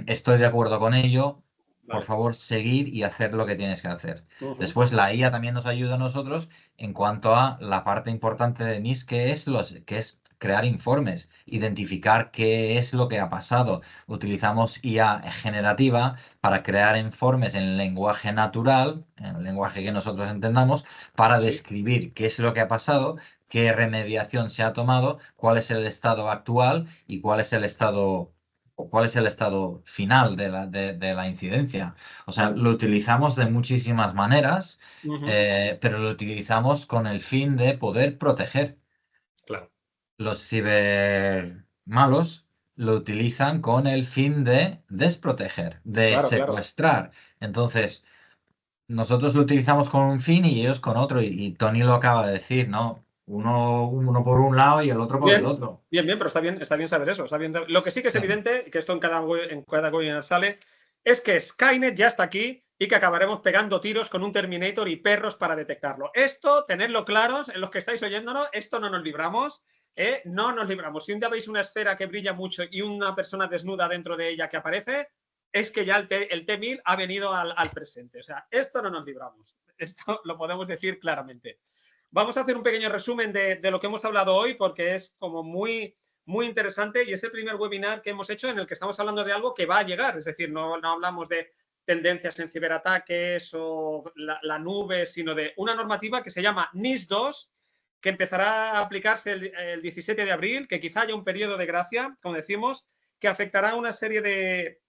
estoy de acuerdo con ello, por Vale. favor, seguir y hacer lo que tienes que hacer. Ujú. Después, la IA también nos ayuda a nosotros en cuanto a la parte importante de NIS, que es crear informes, identificar qué es lo que ha pasado. Utilizamos IA generativa para crear informes en lenguaje natural, en el lenguaje que nosotros entendamos, para Sí. describir qué es lo que ha pasado, qué remediación se ha tomado, cuál es el estado actual y cuál es el estado final de la incidencia. O sea, lo utilizamos de muchísimas maneras, Ujú. pero lo utilizamos con el fin de poder proteger. Claro. Los cibermalos lo utilizan con el fin de desproteger, de Claro, claro. secuestrar. Entonces, nosotros lo utilizamos con un fin y ellos con otro. Y Tony lo acaba de decir, ¿no? Uno por un lado y el otro por el Bien, otro. bien, bien, pero está bien saber eso. Está bien. Lo que sí que es Claro. evidente, que esto en cada webinar sale, es que Skynet ya está aquí y que acabaremos pegando tiros con un Terminator y perros para detectarlo. Esto, tenedlo claros, en los que estáis oyéndonos, esto no nos libramos. No nos libramos. Si un día veis una esfera que brilla mucho y una persona desnuda dentro de ella que aparece, es que ya el T-1000 ha venido al presente. O sea, esto no nos libramos. Esto lo podemos decir claramente. Vamos a hacer un pequeño resumen de lo que hemos hablado hoy porque es como muy, muy interesante y es el primer webinar que hemos hecho en el que estamos hablando de algo que va a llegar. Es decir, no hablamos de tendencias en ciberataques o la nube, sino de una normativa que se llama NIS2, que empezará a aplicarse el 17 de abril, que quizá haya un periodo de gracia, como decimos, que afectará a una serie de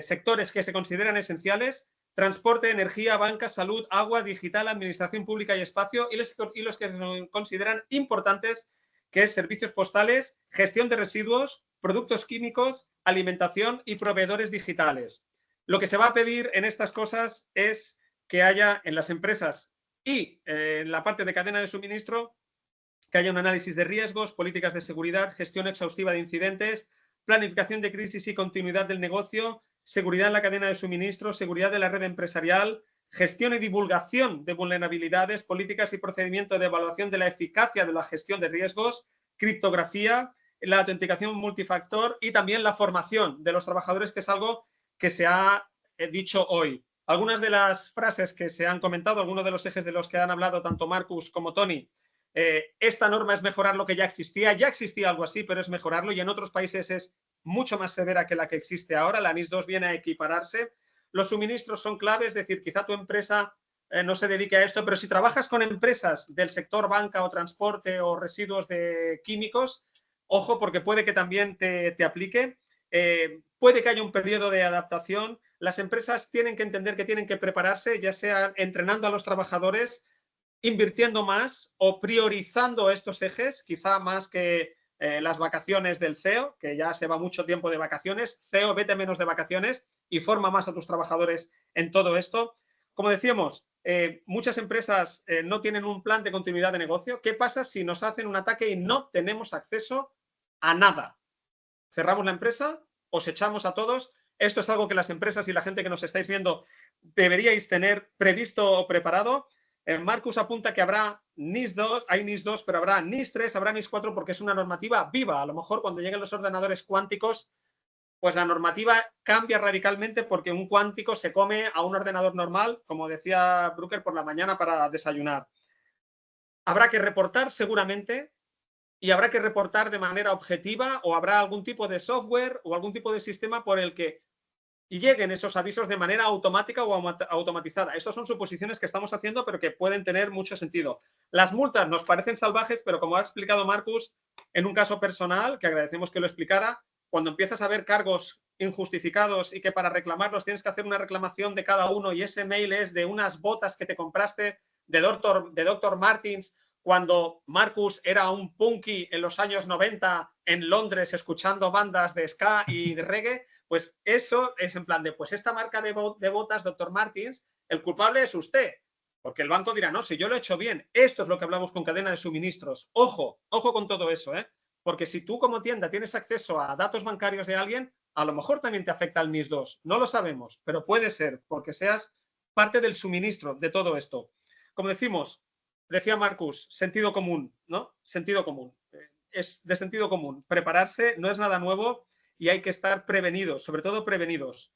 sectores que se consideran esenciales: transporte, energía, banca, salud, agua, digital, administración pública y espacio, y los que se consideran importantes, que es servicios postales, gestión de residuos, productos químicos, alimentación y proveedores digitales. Lo que se va a pedir en estas cosas es que haya en las empresas y en la parte de cadena de suministro, que haya un análisis de riesgos, políticas de seguridad, gestión exhaustiva de incidentes, planificación de crisis y continuidad del negocio, seguridad en la cadena de suministro, seguridad de la red empresarial, gestión y divulgación de vulnerabilidades, políticas y procedimiento de evaluación de la eficacia de la gestión de riesgos, criptografía, la autenticación multifactor y también la formación de los trabajadores, que es algo que se ha dicho hoy. Algunas de las frases que se han comentado, algunos de los ejes de los que han hablado tanto Marcus como Tony: esta norma es mejorar lo que ya existía algo así, pero es mejorarlo, y en otros países es mucho más severa que la que existe ahora. La NIS 2 viene a equipararse. Los suministros son claves, es decir, quizá tu empresa no se dedique a esto, pero si trabajas con empresas del sector banca o transporte o residuos de químicos, ojo, porque puede que también te aplique. Puede que haya un periodo de adaptación. Las empresas tienen que entender que tienen que prepararse, ya sea entrenando a los trabajadores, invirtiendo más o priorizando estos ejes, quizá más que las vacaciones del CEO, que ya se va mucho tiempo de vacaciones. CEO, vete menos de vacaciones y forma más a tus trabajadores en todo esto. Como decíamos, muchas empresas no tienen un plan de continuidad de negocio. ¿Qué pasa si nos hacen un ataque y no tenemos acceso a nada? ¿Cerramos la empresa? ¿Os echamos a todos? Esto es algo que las empresas y la gente que nos estáis viendo deberíais tener previsto o preparado. Marcus apunta que habrá NIS 2, hay NIS 2, pero habrá NIS 3, habrá NIS 4 porque es una normativa viva. A lo mejor cuando lleguen los ordenadores cuánticos, pues la normativa cambia radicalmente porque un cuántico se come a un ordenador normal, como decía Brooker, por la mañana para desayunar. Habrá que reportar seguramente y habrá que reportar de manera objetiva o habrá algún tipo de software o algún tipo de sistema por el que lleguen esos avisos de manera automática o automatizada. Estas son suposiciones que estamos haciendo, pero que pueden tener mucho sentido. Las multas nos parecen salvajes, pero como ha explicado Marcus, en un caso personal, que agradecemos que lo explicara, cuando empiezas a ver cargos injustificados y que para reclamarlos tienes que hacer una reclamación de cada uno y ese mail es de unas botas que te compraste de Dr. Martens cuando Marcus era un punky en los años 90 en Londres escuchando bandas de ska y de reggae, pues eso es en plan de, pues esta marca de botas, Dr. Martens, el culpable es usted. Porque el banco dirá, no, si yo lo he hecho bien, esto es lo que hablamos con cadena de suministros. Ojo, ojo con todo eso, ¿eh? Porque si tú como tienda tienes acceso a datos bancarios de alguien, a lo mejor también te afecta el NIS 2. No lo sabemos, pero puede ser, porque seas parte del suministro de todo esto. Como decimos, decía Marcus, sentido común, ¿no? Sentido común. Es de sentido común. Prepararse no es nada nuevo y hay que estar prevenidos, sobre todo prevenidos.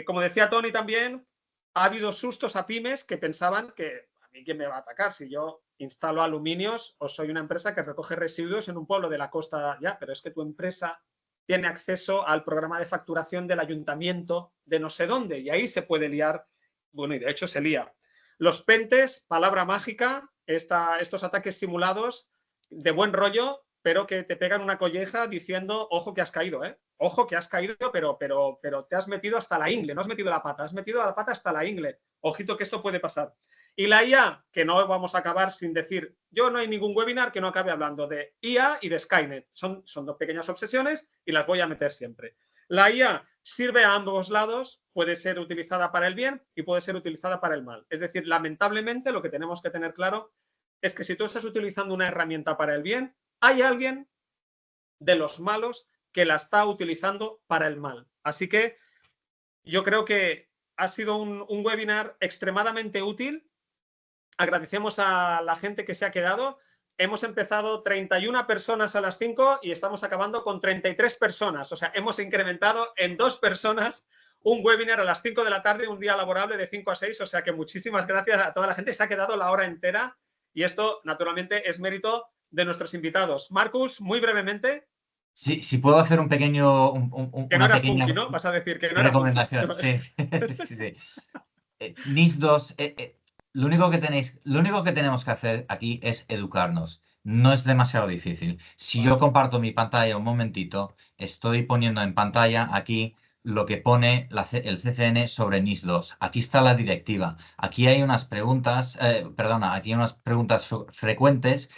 Como decía Tony también, ha habido sustos a pymes que pensaban que a mí quién me va a atacar si yo instalo aluminios o soy una empresa que recoge residuos en un pueblo de la costa, ya, pero es que tu empresa tiene acceso al programa de facturación del ayuntamiento de no sé dónde y ahí se puede liar, bueno, y de hecho se lía. Los pentes, palabra mágica, estos ataques simulados de buen rollo, pero que te pegan una colleja diciendo, ojo que has caído, ¿eh? Ojo que has caído, pero te has metido hasta la ingle, no has metido la pata, has metido la pata hasta la ingle. Ojito que esto puede pasar. Y la IA, que no vamos a acabar sin decir, yo no hay ningún webinar que no acabe hablando de IA y de Skynet. Son dos pequeñas obsesiones y las voy a meter siempre. La IA sirve a ambos lados, puede ser utilizada para el bien y puede ser utilizada para el mal. Es decir, lamentablemente lo que tenemos que tener claro es que si tú estás utilizando una herramienta para el bien, hay alguien de los malos que la está utilizando para el mal. Así que yo creo que ha sido un webinar extremadamente útil. Agradecemos a la gente que se ha quedado. Hemos empezado 31 personas a las 5 y estamos acabando con 33 personas. O sea, hemos incrementado en 2 personas un webinar a las 5 de la tarde, un día laborable de 5 a 6. O sea que muchísimas gracias a toda la gente. Se ha quedado la hora entera y esto, naturalmente, es mérito de nuestros invitados. Marcus, muy brevemente. Sí, si puedo hacer un pequeño, que no una eras pequeña punky, ¿no? Vas a decir que no era recomendación. punky. Sí. NIS 2, lo único que tenemos que hacer aquí es educarnos. No es demasiado difícil. Si yo comparto mi pantalla un momentito, estoy poniendo en pantalla aquí lo que pone el CCN sobre NIS 2. Aquí está la directiva. Aquí hay unas preguntas, aquí hay unas preguntas frecuentes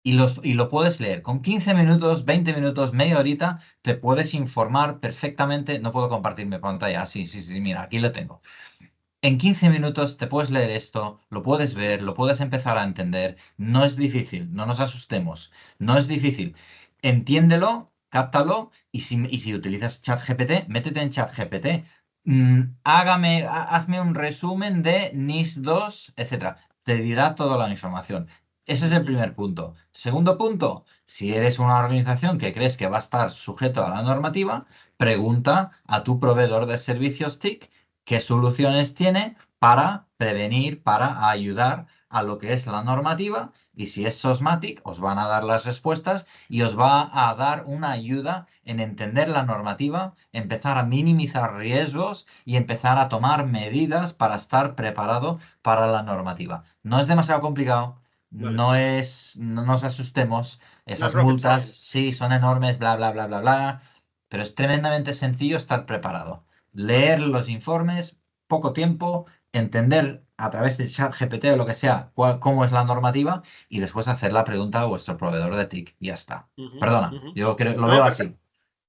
y lo puedes leer. Con 15 minutos, 20 minutos, media horita, te puedes informar perfectamente. No puedo compartir mi pantalla. Sí, mira, aquí lo tengo. En 15 minutos te puedes leer esto, lo puedes ver, lo puedes empezar a entender. No es difícil, no nos asustemos. No es difícil. Entiéndelo, cáptalo y si utilizas ChatGPT, métete en ChatGPT. Hazme un resumen de NIS 2, etc. Te dirá toda la información. Ese es el primer punto. Segundo punto, si eres una organización que crees que va a estar sujeto a la normativa, pregunta a tu proveedor de servicios TIC qué soluciones tiene para prevenir, para ayudar a lo que es la normativa, y si es Sosmatic, os van a dar las respuestas y os va a dar una ayuda en entender la normativa, empezar a minimizar riesgos y empezar a tomar medidas para estar preparado para la normativa. No es demasiado complicado, Vale. no nos asustemos, No esas es rocket multas science. sí son enormes, bla, bla, bla, bla, bla, pero es tremendamente sencillo estar preparado. Leer los informes, poco tiempo, entender a través de ChatGPT o lo que sea cómo es la normativa y después hacer la pregunta a vuestro proveedor de TIC. Y ya está. Ujú, Perdona, ujú. yo creo, lo No, veo perfecto. así.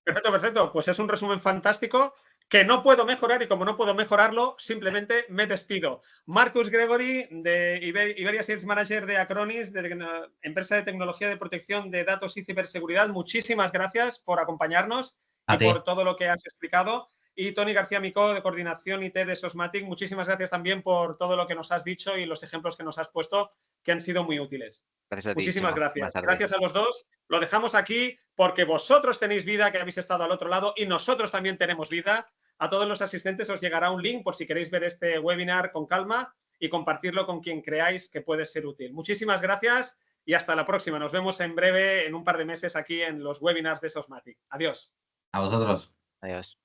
Perfecto, perfecto. Pues es un resumen fantástico que no puedo mejorar, y como no puedo mejorarlo, simplemente me despido. Marcus Gregory, de Iberia Sales Manager de Acronis, de empresa de tecnología de protección de datos y ciberseguridad. Muchísimas gracias por acompañarnos A y ti. por todo lo que has explicado. Y Tony García Micó, de Coordinación IT de Sosmatic, muchísimas gracias también por todo lo que nos has dicho y los ejemplos que nos has puesto, que han sido muy útiles. Gracias a ti, Muchísimas Chema. Buenas gracias. tardes. Gracias a los dos. Lo dejamos aquí porque vosotros tenéis vida, que habéis estado al otro lado, y nosotros también tenemos vida. A todos los asistentes os llegará un link por si queréis ver este webinar con calma y compartirlo con quien creáis que puede ser útil. Muchísimas gracias y hasta la próxima. Nos vemos en breve, en un par de meses, aquí en los webinars de Sosmatic. Adiós. A vosotros. Adiós.